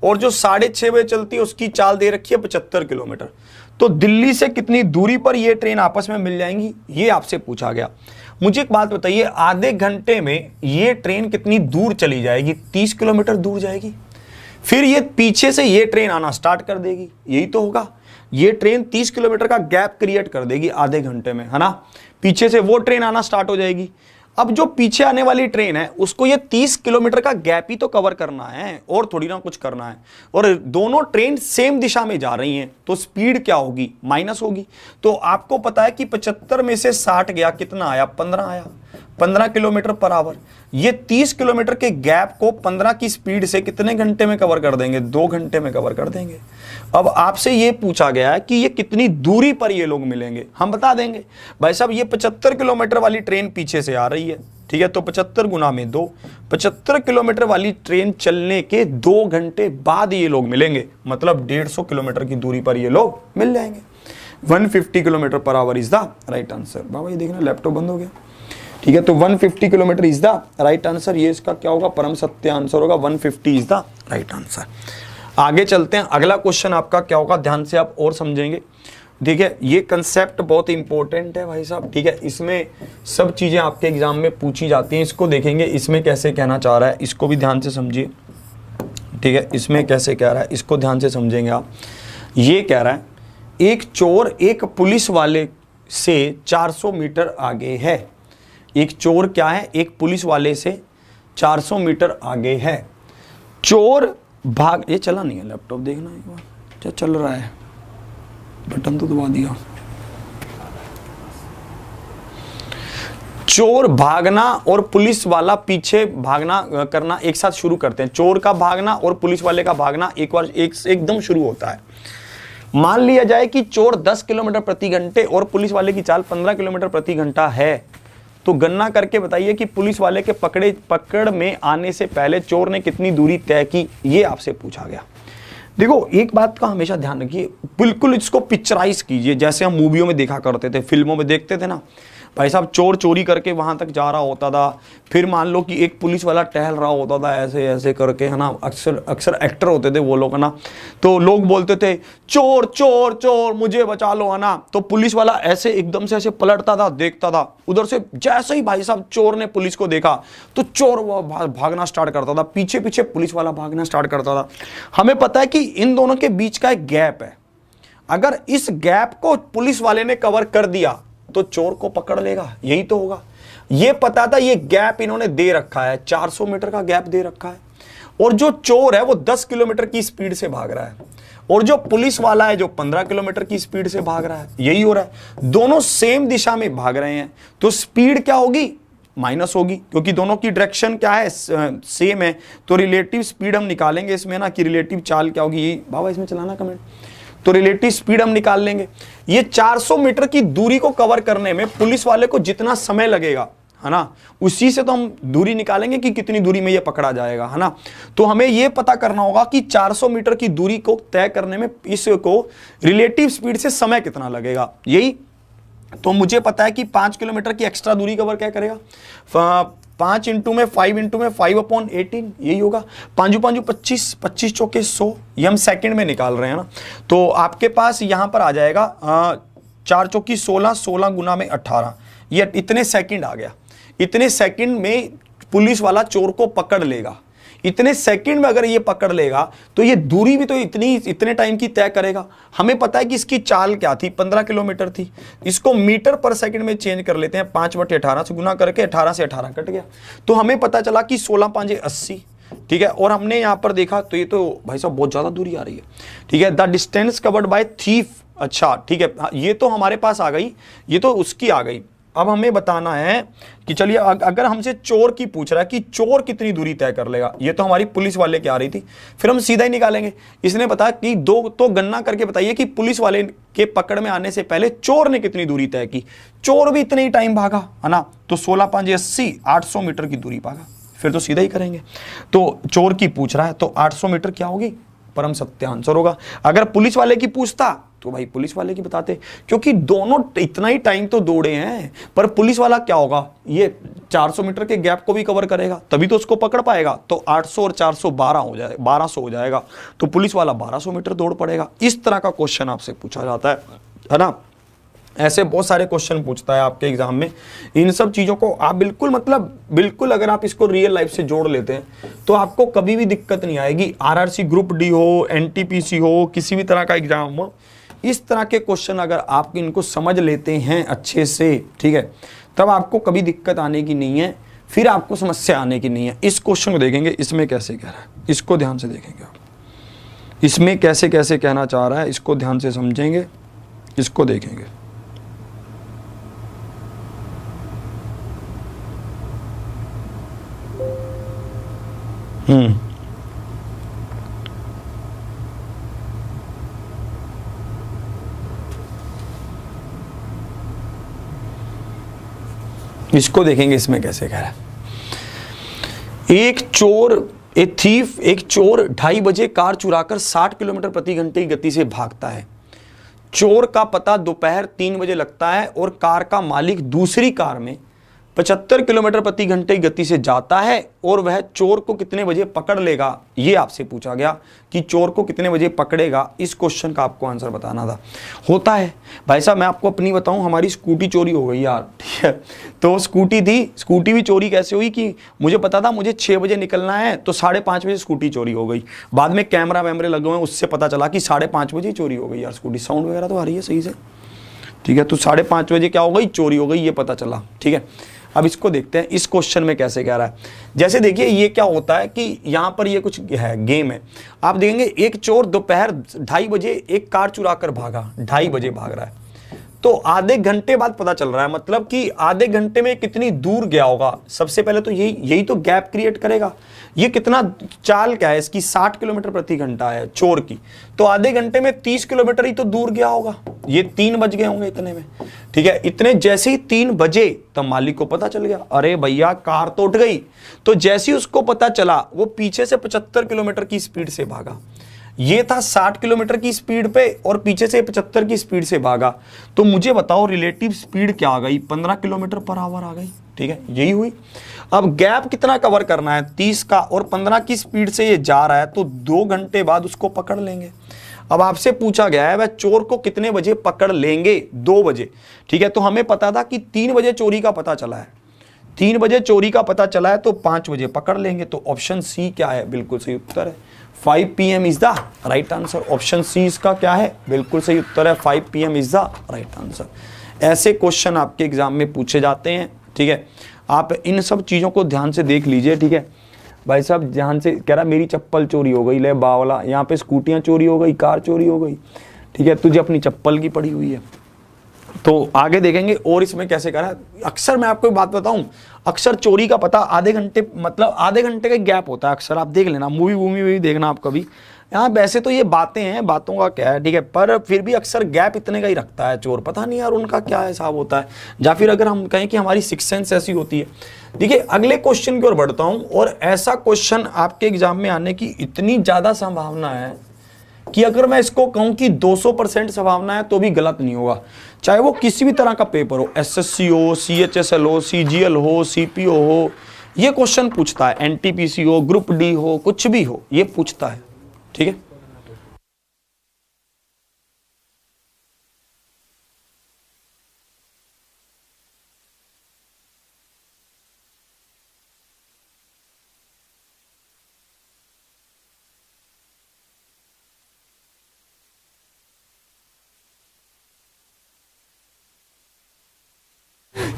और जो 6:30 बजे चलती है उसकी चाल दे रखी है 75 किलोमीटर। तो दिल्ली से कितनी दूरी पर ये ट्रेन आपस में मिल जाएंगी, ये आपसे पूछा गया। मुझे एक बात बताइए, आधे घंटे में ये ट्रेन कितनी दूर चली जाएगी? 30 किलोमीटर दूर जाएगी। फिर ये पीछे से ये ट्रेन आना स्टार्ट कर देगी, यही तो होगा। ये ट्रेन 30 किलोमीटर का गैप क्रिएट कर देगी आधे घंटे में, है ना। पीछे से वो ट्रेन आना स्टार्ट हो जाएगी। अब जो पीछे आने वाली ट्रेन है उसको ये 30 किलोमीटर का गैप ही तो कवर करना है, और थोड़ी ना कुछ करना है। और दोनों ट्रेन सेम दिशा में जा रही हैं, तो स्पीड क्या होगी? माइनस होगी। तो आपको पता है कि 75 में से 60 गया, कितना आया? 15 आया, 15 किलोमीटर पर आवर। ये 30 किलोमीटर के गैप को 15 की स्पीड से कितने घंटे में कवर कर देंगे? 2 घंटे में कवर कर देंगे। अब आपसे ये पूछा गया है कि ये कितनी दूरी पर ये लोग मिलेंगे, हम बता देंगे। भाई साहब ये 75 किलोमीटर वाली ट्रेन पीछे से आ रही है, ठीक है, तो 75 गुना में 2, 75 किलोमीटर वाली ट्रेन चलने के 2 घंटे बाद ये लोग मिलेंगे, मतलब 150 किलोमीटर की दूरी पर ये लोग मिल जाएंगे। 150 kilometre per hour is the right answer. बाबा ये देखना लैपटॉप बंद हो गया, ठीक है, तो 150 kilometre is the right answer. ये इसका क्या होगा? परम सत्य आंसर होगा, 150 इज द राइट आंसर। आगे चलते हैं, अगला क्वेश्चन आपका क्या होगा, ध्यान से आप और समझेंगे। देखिए ये कंसेप्ट बहुत इंपॉर्टेंट है भाई साहब, ठीक है, इसमें सब चीजें आपके एग्जाम में पूछी जाती हैं। इसको देखेंगे इसमें कैसे कहना चाह रहा है, इसको भी ध्यान से समझिए, ठीक है, इसमें कैसे कह रहा है इसको ध्यान से समझेंगे आप। ये कह रहा है एक चोर एक पुलिस वाले से 400 मीटर आगे है। एक चोर क्या है? एक पुलिस वाले से 400 मीटर आगे है। चोर भाग, ये चला नहीं है लैपटॉप, देखना एक बार क्या चल रहा है, बटन तो दबा दिया। चोर भागना और पुलिस वाला पीछे भागना करना एक साथ शुरू करते हैं। चोर का भागना और पुलिस वाले का भागना एकदम शुरू होता है। मान लिया जाए कि चोर 10 किलोमीटर प्रति घंटे और पुलिस वाले की चाल 15 किलोमीटर प्रति घंटा है, तो गणना करके बताइए कि पुलिस वाले के पकड़ में आने से पहले चोर ने कितनी दूरी तय की, ये आपसे पूछा गया। देखो एक बात का हमेशा ध्यान रखिए, बिल्कुल इसको पिक्चराइज कीजिए जैसे हम मूवियों में देखा करते थे, फिल्मों में देखते थे ना। भाई साहब चोर चोरी करके वहां तक जा रहा होता था, फिर मान लो कि एक पुलिस वाला टहल रहा होता था ऐसे ऐसे करके, है ना। अक्सर एक्टर होते थे वो लोग, है ना, तो लोग बोलते थे चोर चोर चोर मुझे बचा लो, है ना। तो पुलिस वाला ऐसे एकदम से ऐसे पलटता था, देखता था उधर से। जैसे ही भाई साहब चोर ने पुलिस को देखा तो चोर वो भागना स्टार्ट करता था, पीछे पीछे पुलिस वाला भागना स्टार्ट करता था। हमें पता है कि इन दोनों के बीच का एक गैप है, अगर इस गैप को पुलिस वाले ने कवर कर दिया तो चोर को पकड़ लेगा, यही तो होगा। ये पता था, ये गैप इन्होंने दे रखा है, 400 मीटर का गैप दे रखा है, और जो चोर है वो 10 किलोमीटर की स्पीड से भाग रहा है, और जो पुलिस वाला है जो 15 किलोमीटर की स्पीड से भाग रहा है, यही हो रहा है। दोनों सेम दिशा में भाग रहे हैं, तो स्पीड क्या होगी? माइनस होगी, क्योंकि दोनों की डायरेक्शन क्या है? सेम है। तो रिलेटिव स्पीड हम निकालेंगे इसमें ना, कि रिलेटिव चाल क्या होगी, यही बाबा इसमें चलाना कमेंट, तो रिलेटिव स्पीड हम निकाल लेंगे। ये 400 मीटर की दूरी को कवर करने में पुलिस वाले को जितना समय लगेगा, है ना, उसी से तो हम दूरी निकालेंगे कि कितनी दूरी में ये पकड़ा जाएगा, है ना। तो हमें ये पता करना होगा कि 400 मीटर की दूरी को तय करने में इसको रिलेटिव स्पीड से समय कितना लगेगा, यही। तो मुझे पता है कि 5 किलोमीटर की एक्स्ट्रा दूरी कवर क्या करेगा, 5 इंटू में 5/18 यही होगा। 5 5 25, 25 चौके 100, ये हम सेकंड में निकाल रहे हैं ना। तो आपके पास यहां पर आ जाएगा 4 चौकी 16, 16 गुना में 18, ये इतने सेकंड आ गया। इतने सेकंड में पुलिस वाला चोर को पकड़ लेगा। इतने सेकंड में अगर ये पकड़ लेगा तो ये दूरी भी तो इतने टाइम की तय करेगा। हमें पता है कि इसकी चाल क्या थी, 15 किलोमीटर थी। इसको मीटर पर सेकंड में चेंज कर लेते हैं, 5/18 से गुना करके 18 से 18 कट गया। तो हमें पता चला कि 16 5 80, ठीक है। और हमने यहां पर देखा तो ये तो भाई साहब बहुत ज्यादा दूरी आ रही है, ठीक है। The distance covered by thief, अच्छा ठीक है, ये तो हमारे पास आ गई, ये तो उसकी आ गई। अब हमें बताना है कि चलिए अगर हमसे चोर की पूछ रहा है कि चोर कितनी दूरी तय कर लेगा, ये तो हमारी पुलिस वाले की आ रही थी, फिर हम सीधा ही निकालेंगे। इसने बताया कि दो तो गणना करके बताइए कि पुलिस वाले के पकड़ में आने से पहले चोर ने कितनी दूरी तय की। चोर भी इतने ही टाइम भागा है ना, तो 16 5 80, 800 मीटर की दूरी भागा। फिर तो सीधा ही करेंगे। तो चोर की पूछ रहा है तो 800 मीटर क्या होगी, परम सत्य आंसर होगा। अगर पुलिस वाले की पूछता तो भाई पुलिस वाले की बताते, क्योंकि दोनों इतना ही टाइम तो दौड़े हैं। पर पुलिस वाला क्या होगा, ये 400 मीटर के गैप को भी कवर करेगा तभी तो उसको पकड़ पाएगा। तो 800 और 400 12 हो जाएगा, 1200 हो जाएगा। तो पुलिस वाला 1200 मीटर दौड़ पड़ेगा। इस तरह का क्वेश्चन आपसे पूछा जाता है ना। ऐसे बहुत सारे क्वेश्चन पूछता है आपके एग्जाम में। इन सब चीज़ों को आप बिल्कुल अगर आप इसको रियल लाइफ से जोड़ लेते हैं तो आपको कभी भी दिक्कत नहीं आएगी। आरआरसी ग्रुप डी हो, एनटीपीसी हो, किसी भी तरह का एग्जाम हो, इस तरह के क्वेश्चन अगर आप इनको समझ लेते हैं अच्छे से, ठीक है, तब आपको कभी दिक्कत आने की नहीं है, फिर आपको समस्या आने की नहीं है। इस क्वेश्चन को देखेंगे, इसमें कैसे कह रहा है, इसको ध्यान से देखेंगे आप। इसमें कैसे कैसे कहना चाह रहा है, इसको ध्यान से समझेंगे, इसको देखेंगे। इसको देखेंगे, इसमें कैसे कह रहा है। एक चोर 2:30 बजे कार चुराकर 60 किलोमीटर प्रति घंटे की गति से भागता है। चोर का पता दोपहर 3 बजे लगता है और कार का मालिक दूसरी कार में 75 किलोमीटर प्रति घंटे की गति से जाता है और वह चोर को कितने बजे पकड़ लेगा। ये आपसे पूछा गया कि चोर को कितने बजे पकड़ेगा। इस क्वेश्चन का आपको आंसर बताना था। होता है भाई साहब, मैं आपको अपनी बताऊं, हमारी स्कूटी चोरी हो गई यार, ठीक है। तो स्कूटी थी, स्कूटी भी चोरी कैसे हुई कि मुझे पता था मुझे 6 बजे निकलना है, तो 5:30 बजे स्कूटी चोरी हो गई। बाद में कैमरा वैमरे लगे हुए हैं, उससे पता चला कि 5:30 बजे चोरी हो गई यार स्कूटी। साउंड वगैरह तो आ रही है सही से, ठीक है। तो 5:30 बजे क्या हो गई, चोरी हो गई, ये पता चला, ठीक है। अब इसको देखते हैं इस क्वेश्चन में कैसे कह रहा है। जैसे देखिए ये क्या होता है कि यहां पर ये कुछ है, गेम है। आप देखेंगे एक चोर दोपहर 2:30 बजे एक कार चुरा कर भागा, 2:30 बजे भाग रहा है, तो आधे घंटे बाद पता चल रहा है, मतलब कि आधे घंटे में कितनी दूर गया होगा। सबसे पहले तो यही तो गैप क्रिएट करेगा। ये कितना चाल क्या है इसकी, 60 किलोमीटर प्रति घंटा है चोर की, तो आधे घंटे में 30 किलोमीटर ही तो दूर गया होगा। ये 3 बज गए होंगे इतने में, ठीक है। इतने जैसे ही 3 बजे तब मालिक को पता चल गया, अरे भैया कार तो उठ गई। तो जैसे ही उसको पता चला वो पीछे से 75 किलोमीटर की स्पीड से भागा। ये था 60 किलोमीटर की स्पीड पे और पीछे से 75 की स्पीड से भागा। तो मुझे बताओ रिलेटिव स्पीड क्या आ गई, 15 किलोमीटर पर आवर आ गई, ठीक है, यही हुई। अब गैप कितना कवर करना है, 30 का, और 15 की स्पीड से ये जा रहा है, तो 2 घंटे बाद उसको पकड़ लेंगे। अब आपसे पूछा गया है वह चोर को कितने बजे पकड़ लेंगे, 2 बजे, ठीक है। तो हमें पता था कि 3 बजे चोरी का पता चला है, 3 बजे चोरी का पता चला है, तो 5 बजे पकड़ लेंगे। तो ऑप्शन सी क्या है, बिल्कुल सही उत्तर है, 5 PM is the right answer. Option C इसका क्या है, बिल्कुल सही उत्तर है, 5 PM is the right answer. ऐसे क्वेश्चन आपके एग्जाम में पूछे जाते हैं, ठीक है। आप इन सब चीज़ों को ध्यान से देख लीजिए, ठीक है। भाई साहब ध्यान से कह रहा मेरी चप्पल चोरी हो गई, ले बावला, यहाँ पे स्कूटियाँ चोरी हो गई, कार चोरी हो गई, ठीक है, तुझे अपनी चप्पल की पड़ी हुई है। तो आगे देखेंगे और इसमें कैसे करा। अक्सर मैं आपको एक बात बताऊं, अक्सर चोरी का पता आधे घंटे, मतलब आधे घंटे का गैप होता है अक्सर। आप देख लेना, मूवी भी देखना आप कभी। यहाँ वैसे तो ये बातें हैं, बातों का क्या है, ठीक है, पर फिर भी अक्सर गैप इतने का ही रखता है चोर। पता नहीं यार उनका क्या हिसाब होता है, या फिर अगर हम कहें कि हमारी सिक्स सेंस ऐसी होती है। देखिए अगले क्वेश्चन की ओर बढ़ता हूँ, और ऐसा क्वेश्चन आपके एग्जाम में आने की इतनी ज़्यादा संभावना है कि अगर मैं इसको कहूं कि 200% संभावना है तो भी गलत नहीं होगा। चाहे वो किसी भी तरह का पेपर हो, SSC हो, CHSL हो, CGL हो, CPO हो, ये क्वेश्चन पूछता है, एनटीपीसी हो, ग्रुप डी हो, कुछ भी हो, ये पूछता है। ठीक है,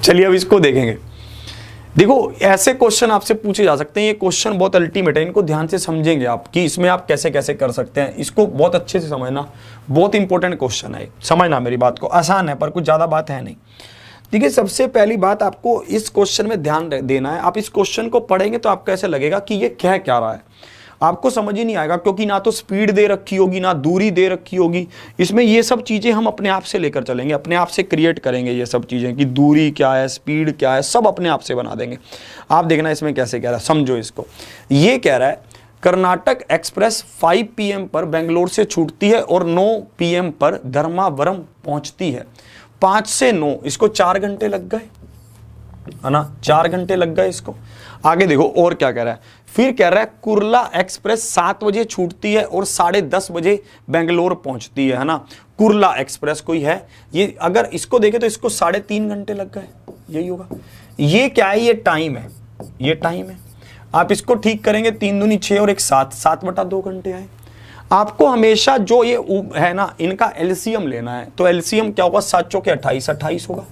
चलिए अब इसको देखेंगे। देखो ऐसे क्वेश्चन आपसे पूछे जा सकते हैं, ये क्वेश्चन बहुत अल्टीमेट है, इनको ध्यान से समझेंगे आप कि इसमें आप कैसे कैसे कर सकते हैं, इसको बहुत अच्छे से समझना, बहुत इंपॉर्टेंट क्वेश्चन है, समझना मेरी बात को, आसान है पर कुछ ज़्यादा बात है नहीं। देखिए सबसे पहली बात आपको इस क्वेश्चन में ध्यान देना है, आप इस क्वेश्चन को पढ़ेंगे तो आपको ऐसे लगेगा कि ये कह क्या रहा है, आपको समझ ही नहीं आएगा, क्योंकि ना तो स्पीड दे रखी होगी ना दूरी दे रखी होगी। इसमें ये सब चीज़ें हम अपने आप से लेकर चलेंगे, अपने आप से क्रिएट करेंगे ये सब चीज़ें कि दूरी क्या है, स्पीड क्या है, सब अपने आप से बना देंगे। आप देखना इसमें कैसे कह रहा है, समझो इसको। ये कह रहा है कर्नाटक एक्सप्रेस 5 PM पर बेंगलोर से छूटती है और 9 PM पर धर्मावरम पहुंचती है। 5 से 9, इसको 4 घंटे लग गए, है ना, 4 घंटे लग गए इसको। आगे देखो और क्या कह रहा है, फिर कह रहा है कुर्ला एक्सप्रेस 7 बजे छूटती है और 10:30 बजे बेंगलोर पहुंचती है ना। कुर्ला एक्सप्रेस कोई है, ये अगर इसको देखे तो इसको 3.5 घंटे लग गए, यही होगा। ये क्या है, ये टाइम है, ये टाइम है। आप इसको ठीक करेंगे, 3 दूनी 6 और 1 7, 7/2 घंटे आए। आपको हमेशा जो ये है ना, इनका एलसीएम लेना है, तो एलसीएम क्या होगा, 7 चौके 28, 28 होगा।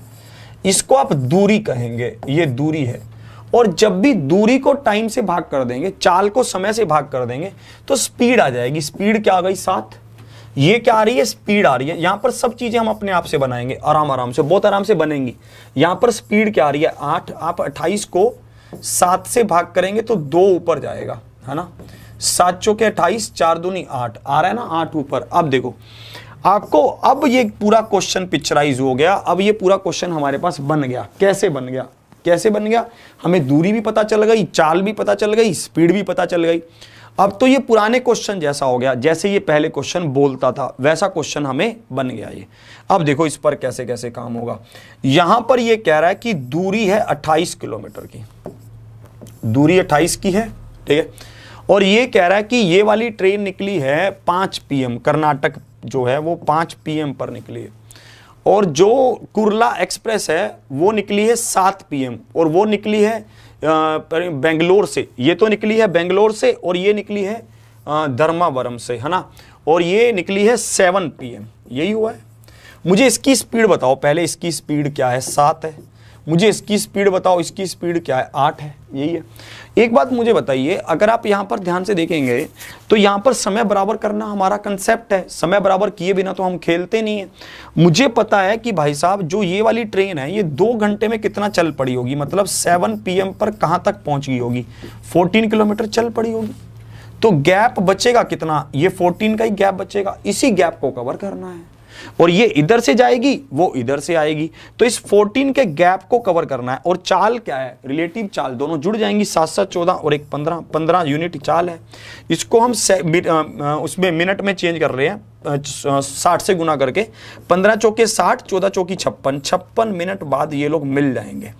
इसको आप दूरी कहेंगे, ये दूरी है। और जब भी दूरी को टाइम से भाग कर देंगे, चाल को समय से भाग कर देंगे, तो स्पीड आ जाएगी। स्पीड क्या आ गई, 7। ये क्या आ रही है, स्पीड आ रही है। यहां पर सब चीजें हम अपने आप से बनाएंगे, आराम आराम से, बहुत आराम से बनेंगी। यहां पर स्पीड क्या आ रही है, 8। आप 28 को 7 से भाग करेंगे तो 2 ऊपर जाएगा, है ना। 7 चौके 28, 4 दूनी 8 आ रहा है ना, 8 ऊपर। अब देखो आपको, अब ये पूरा क्वेश्चन पिक्चराइज हो गया। अब ये पूरा क्वेश्चन हमारे पास बन गया। कैसे बन गया, कैसे बन गया, हमें दूरी भी पता चल गई, चाल भी पता चल गई, स्पीड भी पता चल गई। अब तो ये पुराने क्वेश्चन जैसा हो गया, जैसे ये पहले क्वेश्चन बोलता था वैसा क्वेश्चन हमें बन गया ये। अब देखो इस पर कैसे कैसे काम होगा। यहां पर ये कह रहा है कि दूरी है 28 किलोमीटर की, दूरी 28 की है, ठीक है। और ये कह रहा है कि ये वाली ट्रेन निकली है 5 PM, कर्नाटक जो है वो 5 PM पर निकली है। और जो कुर्ला एक्सप्रेस है वो निकली है 7 PM, और वो निकली है बेंगलोर से। ये तो निकली है बेंगलोर से और ये निकली है धर्मावरम से, है ना। और ये निकली है 7 PM, यही हुआ है। मुझे इसकी स्पीड बताओ पहले, इसकी स्पीड क्या है, 7 है। मुझे इसकी स्पीड बताओ, इसकी स्पीड क्या है, 8 है, यही है। एक बात मुझे बताइए, अगर आप यहाँ पर ध्यान से देखेंगे तो यहाँ पर समय बराबर करना हमारा कंसेप्ट है। समय बराबर किए बिना तो हम खेलते नहीं है। मुझे पता है कि भाई साहब जो ये वाली ट्रेन है ये 2 घंटे में कितना चल पड़ी होगी, मतलब 7 PM पर कहाँ तक पहुँच गई होगी, 14 किलोमीटर चल पड़ी होगी। तो गैप बचेगा कितना, ये 14 का ही गैप बचेगा, इसी गैप को कवर करना है। और ये इधर से जाएगी, वो इधर से आएगी, तो इस 14 के गैप को कवर करना है। और चाल क्या है, रिलेटिव चाल, दोनों जुड़ जाएंगी, 7 7 14 और 1 15, 15 यूनिट चाल है। इसको हम उसमें मिनट में चेंज कर रहे हैं, 60 से गुना करके, 15 चौके 60, 14 चौकी 56, 56 मिनट बाद ये लोग मिल जाएंगे।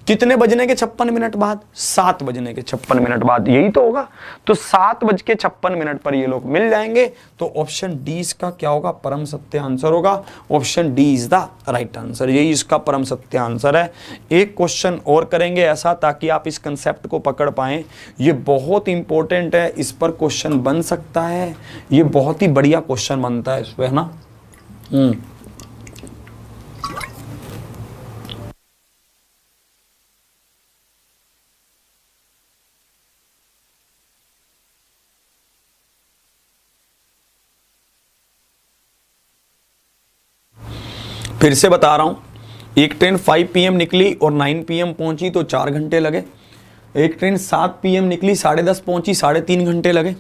कितने बजने के 56 मिनट बाद, 7 बजने के 56 मिनट बाद, यही तो होगा। तो 7:56 पर ये लोग मिल जाएंगे। तो ऑप्शन डी इसका क्या होगा, परम सत्य आंसर होगा। Option D is the right answer, यही इसका परम सत्य आंसर है। एक क्वेश्चन और करेंगे ऐसा ताकि आप इस कंसेप्ट को पकड़ पाएं। ये बहुत इंपॉर्टेंट है, इस पर क्वेश्चन बन सकता है, ये बहुत ही बढ़िया क्वेश्चन बनता है इस पर, है ना। फिर से बता रहा हूं, एक ट्रेन 5 PM निकली और 9 PM पहुंची तो 4 घंटे लगे। एक ट्रेन 7 PM निकली, 10:30 पहुंची, 3.5 घंटे लगे।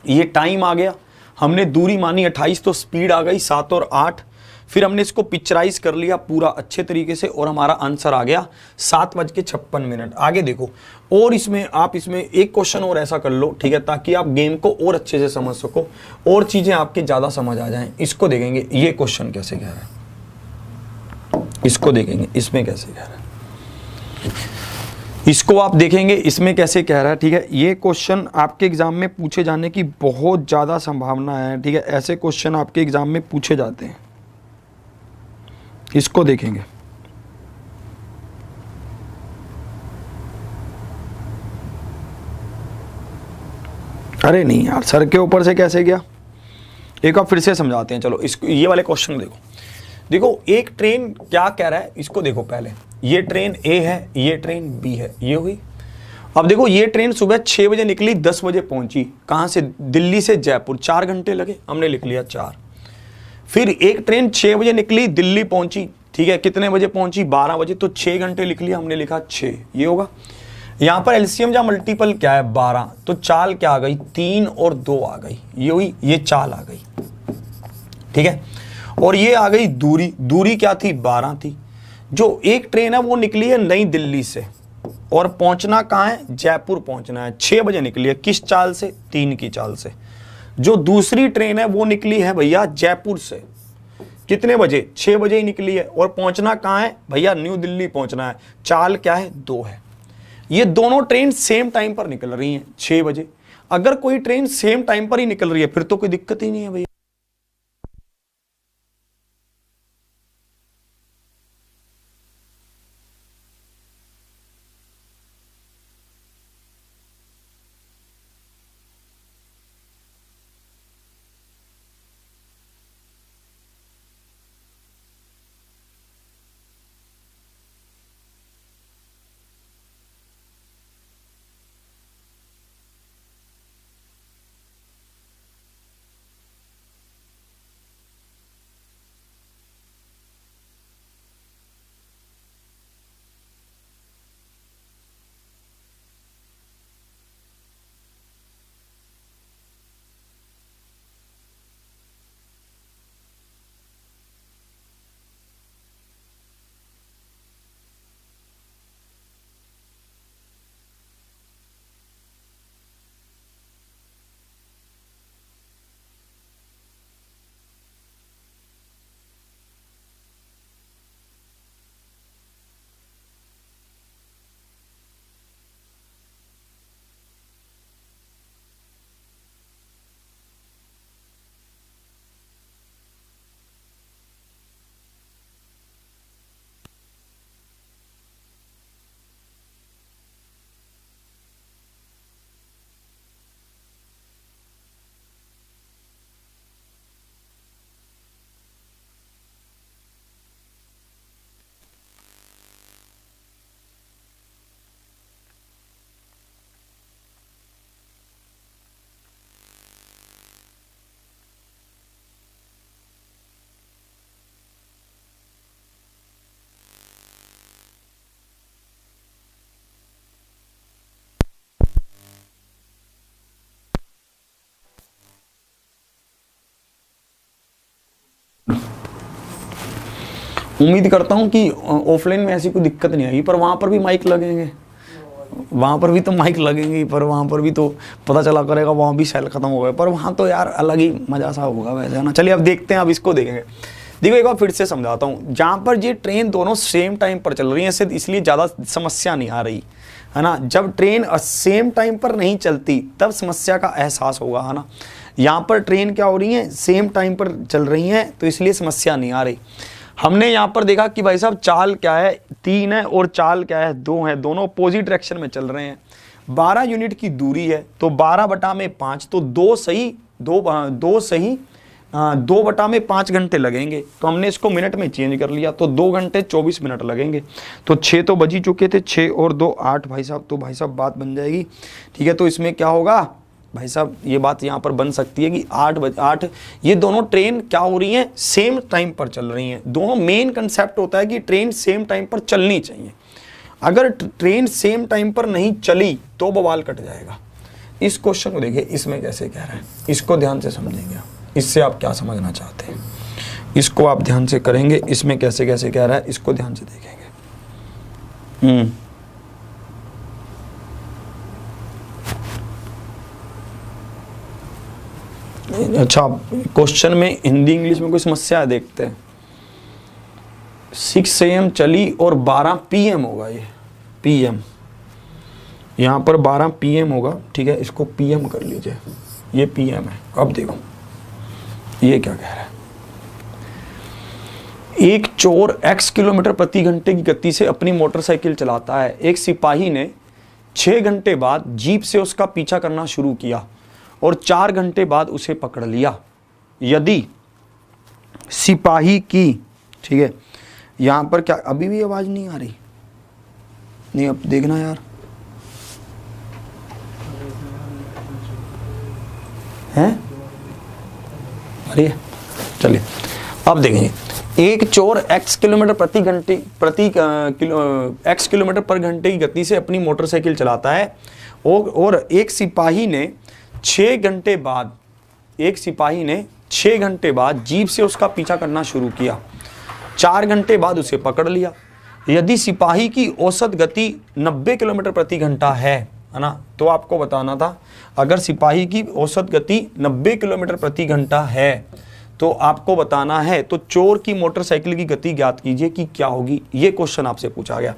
ये टाइम आ गया। हमने दूरी मानी 28, तो स्पीड आ गई 7 और 8। फिर हमने इसको पिक्चराइज कर लिया पूरा अच्छे तरीके से और हमारा आंसर आ गया 7:56। आगे देखो, और इसमें आप इसमें एक क्वेश्चन और ऐसा कर लो, ठीक है, ताकि आप गेम को और अच्छे से समझ सको और चीजें आपके ज्यादा समझ आ जाएं। इसको देखेंगे ये क्वेश्चन कैसे कह रहा है, इसको देखेंगे इसमें कैसे कह रहा है। इसको आप देखेंगे इसमें कैसे कह रहा है, ठीक है। ये क्वेश्चन आपके एग्जाम में पूछे जाने की बहुत ज़्यादा संभावना है, ठीक है। ऐसे क्वेश्चन आपके एग्जाम में पूछे जाते हैं। इसको देखेंगे, अरे नहीं यार, सर के ऊपर से कैसे गया, एक बार फिर से समझाते हैं। चलो इसको, ये वाले क्वेश्चन देखो। देखो एक ट्रेन क्या कह रहा है, इसको देखो पहले। ये ट्रेन ए है, ये ट्रेन बी है, ये हुई। अब देखो ये ट्रेन सुबह 6 बजे निकली, 10 बजे पहुंची। कहाँ से? दिल्ली से जयपुर। 4 घंटे लगे, हमने लिख लिया 4। फिर एक ट्रेन 6 बजे निकली, दिल्ली पहुंची, ठीक है। कितने बजे पहुंची? 12 बजे, तो 6 घंटे लिख लिया, हमने लिखा 6। ये होगा। यहाँ पर एलसीएम या मल्टीपल क्या है? 12, तो चाल क्या आ गई? 3 और 2 आ गई, ये हुई। ये चाल आ गई, ठीक है। और ये आ गई दूरी। दूरी क्या थी? 12 थी। जो एक ट्रेन है वो निकली है नई दिल्ली से, और पहुंचना कहाँ है? जयपुर पहुंचना है। 6 बजे निकली है, किस चाल से? 3 की चाल से। जो दूसरी ट्रेन है वो निकली है भैया जयपुर से, कितने बजे? 6 बजे ही निकली है, और पहुंचना कहाँ है भैया? न्यू दिल्ली पहुंचना है। चाल क्या है? 2 है। ये दोनों ट्रेन सेम टाइम पर निकल रही हैं, 6 बजे। अगर कोई ट्रेन सेम टाइम पर ही निकल रही है फिर तो कोई दिक्कत ही नहीं है भैया। उम्मीद करता हूँ कि ऑफलाइन में ऐसी कोई दिक्कत नहीं आएगी, पर वहाँ पर भी माइक लगेंगे, वहाँ पर भी तो माइक लगेंगे, पर वहाँ पर भी तो पता चला करेगा वहाँ भी सेल खत्म हो गए, पर वहाँ तो यार अलग ही मजा सा होगा वैसे, है ना। चलिए अब देखते हैं, अब इसको देखेंगे। देखो एक बार फिर से समझाता हूँ। जहाँ पर ये ट्रेन दोनों सेम टाइम पर चल रही है, इसलिए ज़्यादा समस्या नहीं आ रही, है ना। जब ट्रेन सेम टाइम पर नहीं चलती तब समस्या का एहसास होगा, है ना। यहाँ पर ट्रेन क्या हो रही है? सेम टाइम पर चल रही हैं, तो इसलिए समस्या नहीं आ रही। हमने यहाँ पर देखा कि भाई साहब चाल क्या है? 3 है, और चाल क्या है? 2 है। दोनों अपोजिट डायरेक्शन में चल रहे हैं। 12 यूनिट की दूरी है, तो 12/5, तो 2 सही 2/5 घंटे लगेंगे। तो हमने इसको मिनट में चेंज कर लिया, तो 2 घंटे 24 मिनट लगेंगे। तो 6 तो बज ही चुके थे, 6 और 2 8 भाई साहब, तो भाई साहब बात बन जाएगी, ठीक है। तो इसमें क्या होगा भाई साहब, ये बात यहाँ पर बन सकती है कि 8 ये दोनों ट्रेन क्या हो रही हैं? सेम टाइम पर चल रही हैं। दोनों मेन कंसेप्ट होता है कि ट्रेन सेम टाइम पर चलनी चाहिए। अगर ट्रेन सेम टाइम पर नहीं चली तो बवाल कट जाएगा। इस क्वेश्चन को देखिए, इसमें कैसे कह रहा है, इसको ध्यान से समझेंगे आप। इससे आप क्या समझना चाहते हैं, इसको आप ध्यान से करेंगे। इसमें कैसे कैसे कह रहा है, इसको ध्यान से देखेंगे। अच्छा, क्वेश्चन में हिंदी इंग्लिश में कोई समस्या है, देखते हैं। 6 AM चली और 12 PM होगा, ये PM। यहाँ पर 12 PM होगा, ठीक है, इसको PM कर लीजिए, ये PM है। अब देखो ये क्या कह रहा है, एक चोर x किलोमीटर प्रति घंटे की गति से अपनी मोटरसाइकिल चलाता है। एक सिपाही ने 6 घंटे बाद जीप से उसका पीछा करना शुरू किया और 4 घंटे बाद उसे पकड़ लिया। यदि सिपाही की, ठीक है, यहां पर क्या अभी भी आवाज नहीं आ रही? नहीं, अब देखना यार, हैं? अरे चलिए अब देखेंगे। एक चोर x किलोमीटर पर घंटे की गति से अपनी मोटरसाइकिल चलाता है और एक सिपाही ने 6 घंटे बाद जीप से उसका पीछा करना शुरू किया, 4 घंटे बाद उसे पकड़ लिया। यदि सिपाही की औसत गति 90 किलोमीटर प्रति घंटा है ना, तो आपको बताना था, अगर सिपाही की औसत गति 90 किलोमीटर प्रति घंटा है तो आपको बताना है, तो चोर की मोटरसाइकिल की गति ज्ञात कीजिए कि क्या होगी। ये क्वेश्चन आपसे पूछा गया।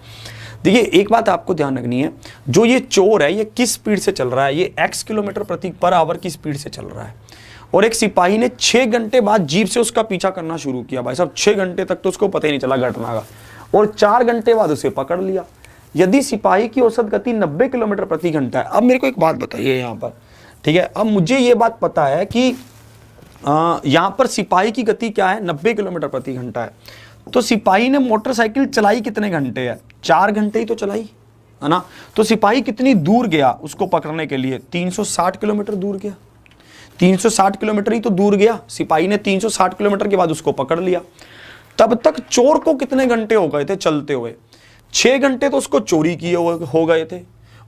देखिए एक बात आपको ध्यान रखनी है, जो ये चोर है ये किस स्पीड से चल रहा है, ये x किलोमीटर प्रति पर आवर की स्पीड से चल रहा है। और एक सिपाही ने 6 घंटे बाद जीप से उसका पीछा करना शुरू किया। भाई साहब 6 घंटे तक तो उसको पता ही नहीं चला घटना का, और 4 घंटे बाद उसे पकड़ लिया। यदि सिपाही की औसत गति 90 किलोमीटर प्रति घंटा है। अब मेरे को एक बात बताइए यहाँ पर, ठीक है, अब मुझे ये बात पता है कि यहाँ पर सिपाही की गति क्या है, 90 किलोमीटर प्रति घंटा है। तो सिपाही ने मोटरसाइकिल चलाई कितने घंटे है? 4 घंटे ही तो चलाई है ना। तो सिपाही कितनी दूर गया उसको पकड़ने के लिए? 360 किलोमीटर दूर गया। 360 किलोमीटर ही तो दूर गया। सिपाही ने 360 किलोमीटर के बाद उसको पकड़ लिया। तब तक चोर को कितने घंटे हो गए थे चलते हुए? 6 घंटे तो उसको चोरी किए हो गए थे,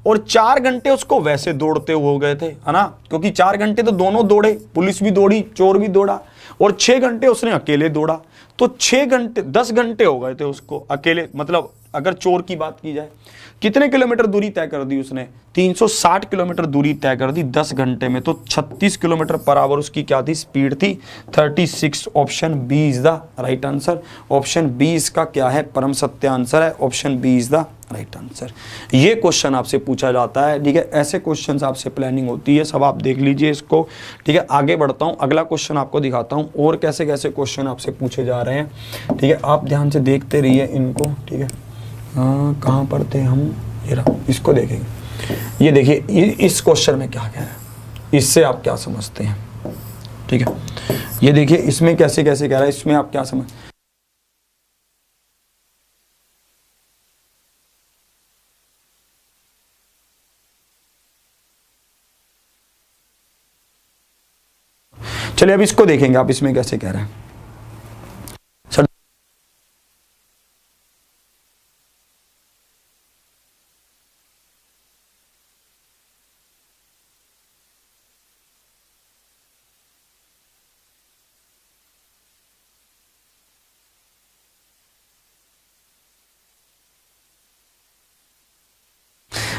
और 4 घंटे उसको वैसे दौड़ते हो गए थे, है ना, क्योंकि 4 घंटे तो दोनों दौड़े, पुलिस भी दौड़ी, चोर भी दौड़ा, और 6 घंटे उसने अकेले दौड़ा। तो 6 घंटे 10 घंटे हो गए थे उसको अकेले, मतलब अगर चोर की बात की जाए। कितने किलोमीटर दूरी तय कर दी उसने? 360 किलोमीटर दूरी तय कर दी 10 घंटे में। तो 36 किलोमीटर पर आवर उसकी क्या थी? स्पीड थी 36। Option B is the right answer. Option B इसका क्या है? परम सत्य आंसर है। Option B is the right answer. ये क्वेश्चन आपसे पूछा जाता है, ठीक है, ऐसे क्वेश्चन आपसे प्लानिंग होती है, सब आप देख लीजिए इसको, ठीक है। आगे बढ़ता हूँ, अगला क्वेश्चन आपको दिखाता हूँ और कैसे कैसे क्वेश्चन आपसे पूछे जा रहे हैं, ठीक है। आप ध्यान से देखते रहिए इनको, ठीक है। कहाँ पर थे हम? ये रहा, इसको देखेंगे। ये देखिए इस क्वेश्चन में क्या कह रहा है, इससे आप क्या समझते हैं, ठीक है। ये देखिए इसमें कैसे कैसे कह रहा है, इसमें आप क्या समझ। चलिए अब इसको देखेंगे आप, इसमें कैसे कह रहा है।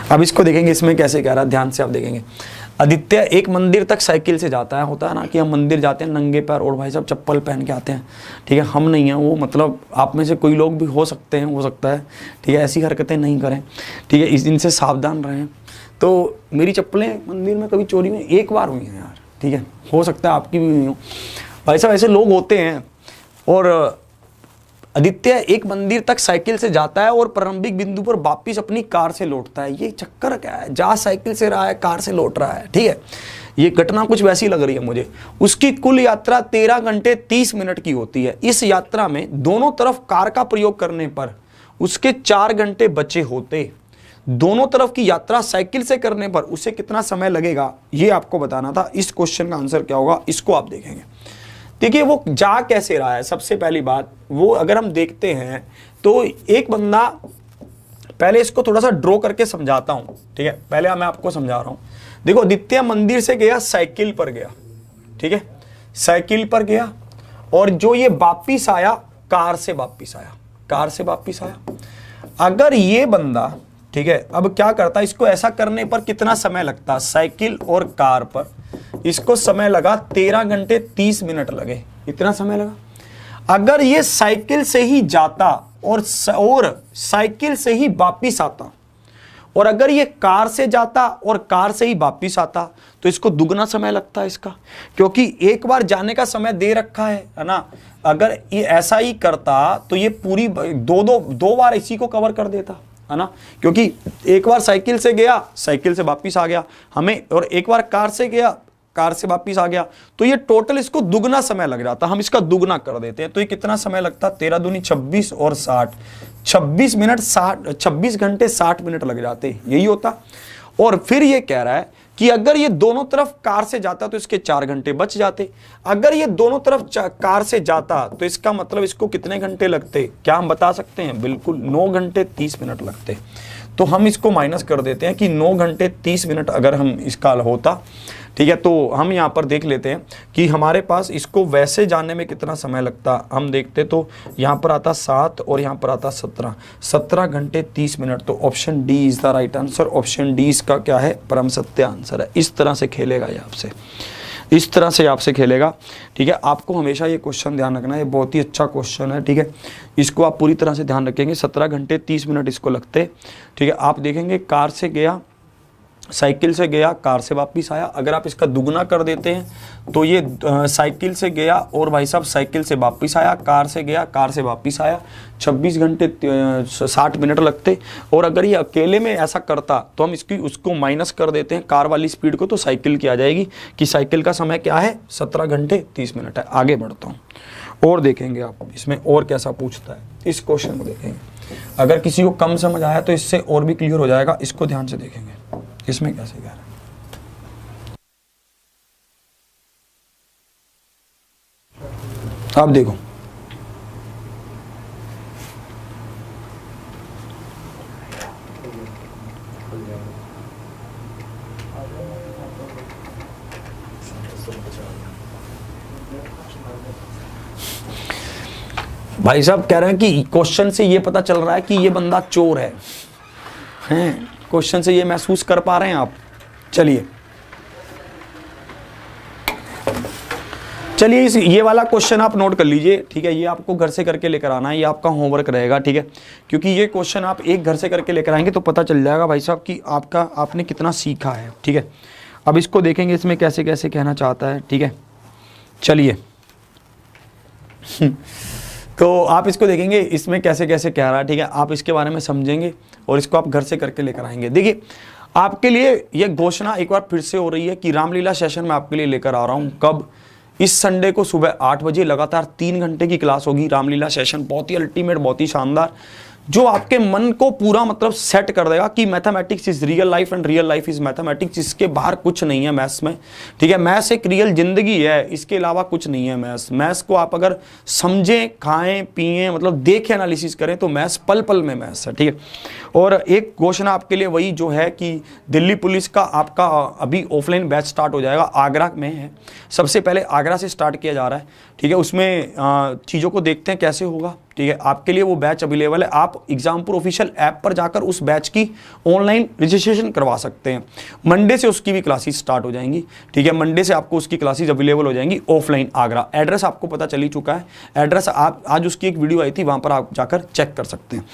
अब इसको देखेंगे इसमें कैसे कह रहा है, ध्यान से आप देखेंगे। आदित्य एक मंदिर तक साइकिल से जाता है। होता है ना कि हम मंदिर जाते हैं नंगे पैर और भाई साहब चप्पल पहन के आते हैं, ठीक है। हम नहीं हैं वो, मतलब आप में से कोई लोग भी हो सकते हैं, हो सकता है, ठीक है, ऐसी हरकतें नहीं करें, ठीक है, इस दिन से सावधान रहें। तो मेरी चप्पलें मंदिर में कभी चोरी में एक बार हुई हैं यार, ठीक है, हो सकता है आपकी भी हुई हो। भाई साहब ऐसे लोग होते हैं। और आदित्य एक मंदिर तक साइकिल से जाता है और प्रारंभिक बिंदु पर वापिस अपनी कार से लौटता है। ये चक्कर क्या है? जा साइकिल से रहा है, कार से लौट रहा है, ठीक है। ये घटना कुछ वैसी लग रही है मुझे। उसकी कुल यात्रा 13 घंटे 30 मिनट की होती है। इस यात्रा में दोनों तरफ कार का प्रयोग करने पर उसके 4 घंटे बचे होते। दोनों तरफ की यात्रा साइकिल से करने पर उसे कितना समय लगेगा, ये आपको बताना था। इस क्वेश्चन का आंसर क्या होगा, इसको आप देखेंगे। देखिए वो जा कैसे रहा है, सबसे पहली बात वो अगर हम देखते हैं तो एक बंदा, पहले इसको थोड़ा सा ड्रॉ करके समझाता हूं, ठीक है। पहले मैं आपको समझा रहा हूं। देखो आदित्य मंदिर से गया, साइकिल पर गया, ठीक है, साइकिल पर गया, और जो ये वापिस आया कार से वापिस आया, कार से वापिस आया। अगर ये बंदा, ठीक है, अब क्या करता, इसको ऐसा करने पर कितना समय लगता? साइकिल और कार पर इसको समय लगा 13 घंटे 30 मिनट लगे, इतना समय लगा। अगर ये साइकिल से ही जाता और साइकिल से ही वापिस आता और अगर ये कार से जाता और कार से ही वापिस आता तो इसको दुगना समय लगता है इसका, क्योंकि एक बार जाने का समय दे रखा है ना। अगर ये ऐसा ही करता तो ये पूरी दो बार इसी को कवर कर देता है ना, क्योंकि एक बार साइकिल से गया, साइकिल से वापिस आ गया हमें, और एक बार कार से गया, कार से वापिस आ गया, तो ये टोटल इसको दुगना समय लग जाता। हम इसका दुगना कर देते हैं तो ये कितना समय लगता, 13 दूनी 26 और 60, 26 घंटे 60 मिनट लग जाते, यही होता। और फिर ये कह रहा है कि अगर ये दोनों तरफ कार से जाता तो इसके 4 घंटे बच जाते। अगर ये दोनों तरफ कार से जाता तो इसका मतलब इसको कितने घंटे लगते, क्या हम बता सकते हैं? बिल्कुल 9 घंटे 30 मिनट लगते। तो हम इसको माइनस कर देते हैं कि 9 घंटे 30 मिनट अगर हम इसका होता, ठीक है, तो हम यहाँ पर देख लेते हैं कि हमारे पास इसको वैसे जानने में कितना समय लगता। हम देखते तो यहाँ पर आता 7 और यहाँ पर आता 17 घंटे 30 मिनट। तो option D is the right answer. Option D इसका क्या है? परम सत्य आंसर है। इस तरह से खेलेगा ये आपसे, इस तरह से आपसे खेलेगा, ठीक है। आपको हमेशा ये क्वेश्चन ध्यान रखना है, ये बहुत ही अच्छा क्वेश्चन है, ठीक है। इसको आप पूरी तरह से ध्यान रखेंगे। 17 घंटे 30 मिनट इसको लगते, ठीक है। आप देखेंगे कार से गया, साइकिल से गया, कार से वापस आया। अगर आप इसका दुगना कर देते हैं तो ये साइकिल से गया और भाई साहब साइकिल से वापस आया, कार से गया, कार से वापस आया, 26 घंटे 60 मिनट लगते। और अगर ये अकेले में ऐसा करता तो हम उसको माइनस कर देते हैं कार वाली स्पीड को, तो साइकिल की आ जाएगी कि साइकिल का समय क्या है? 17 घंटे 30 मिनट है। आगे बढ़ता हूँ और देखेंगे आप इसमें और कैसा पूछता है। इस क्वेश्चन को देखेंगे, अगर किसी को कम समझ आया तो इससे और भी क्लियर हो जाएगा। इसको ध्यान से देखेंगे इसमें कैसे कह रहा है। आप देखो, भाई साहब कह रहे हैं कि क्वेश्चन से ये पता चल रहा है कि ये बंदा चोर है, हैं? क्वेश्चन से ये महसूस कर पा रहे हैं आप? चलिए ये वाला क्वेश्चन आप नोट कर लीजिए, ठीक है। ये आपको घर से करके लेकर आना है, ये आपका होमवर्क रहेगा, ठीक है। क्योंकि ये क्वेश्चन आप एक घर से करके लेकर आएंगे तो पता चल जाएगा भाई साहब कि आपने कितना सीखा है, ठीक है। अब इसको देखेंगे इसमें कैसे कैसे कहना चाहता है, ठीक है। चलिए तो आप इसको देखेंगे इसमें कैसे कैसे कह रहा है, ठीक है। आप इसके बारे में समझेंगे और इसको आप घर से करके लेकर आएंगे। देखिए आपके लिए यह घोषणा एक बार फिर से हो रही है कि रामलीला सेशन में आपके लिए लेकर आ रहा हूं। कब? इस संडे को सुबह 8 बजे लगातार 3 घंटे की क्लास होगी। रामलीला सेशन बहुत ही अल्टीमेट, बहुत ही शानदार, जो आपके मन को पूरा मतलब सेट कर देगा कि mathematics is real life and real life is mathematics. इसके बाहर कुछ नहीं है मैथ्स में, ठीक है। मैथ्स एक रियल जिंदगी है, इसके अलावा कुछ नहीं है मैथ्स। मैथ्स को आप अगर समझें, खाएं, पिएं, मतलब देखें, एनालिसिस करें तो मैथ्स पल पल में मैथ्स है, ठीक है। और एक घोषणा आपके लिए वही जो है कि दिल्ली पुलिस का आपका अभी ऑफलाइन बैच स्टार्ट हो जाएगा, आगरा में है। सबसे पहले आगरा से स्टार्ट किया जा रहा है, ठीक है। उसमें चीज़ों को देखते हैं कैसे होगा, ठीक है। आपके लिए वो बैच अवेलेबल है। आप एग्जामपुर ऑफिशियल ऐप पर जाकर उस बैच की ऑनलाइन रजिस्ट्रेशन करवा सकते हैं। मंडे से उसकी भी क्लासेस स्टार्ट हो जाएंगी, ठीक है। मंडे से आपको उसकी क्लासेस अवेलेबल हो जाएंगी ऑफलाइन आगरा। एड्रेस आपको पता चल ही चुका है, एड्रेस आप आज उसकी एक वीडियो आई थी, वहां पर आप जाकर चेक कर सकते हैं।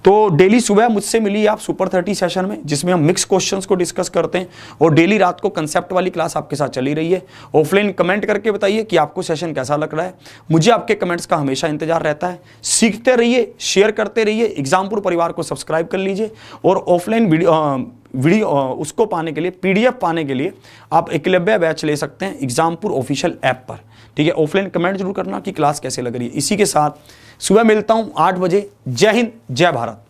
तो डेली सुबह मुझसे मिली आप सुपर 30 सेशन में, जिसमें हम मिक्स क्वेश्चंस को डिस्कस करते हैं, और डेली रात को कंसेप्ट वाली क्लास आपके साथ चली रही है। ऑफलाइन कमेंट करके बताइए कि आपको सेशन कैसा लग रहा है। मुझे आपके कमेंट्स का हमेशा इंतजार रहता है। सीखते रहिए, शेयर करते रहिए। एग्जामपुर परिवार को सब्सक्राइब कर लीजिए, और ऑफलाइन वीडियो उसको पाने के लिए, PDF पाने के लिए आप एकलव्य बैच ले सकते हैं एग्जामपुर ऑफिशियल ऐप पर, ठीक है। ऑफलाइन कमेंट जरूर करना कि क्लास कैसे लग रही है। इसी के साथ सुबह मिलता हूं 8 बजे। जय हिंद, जय भारत।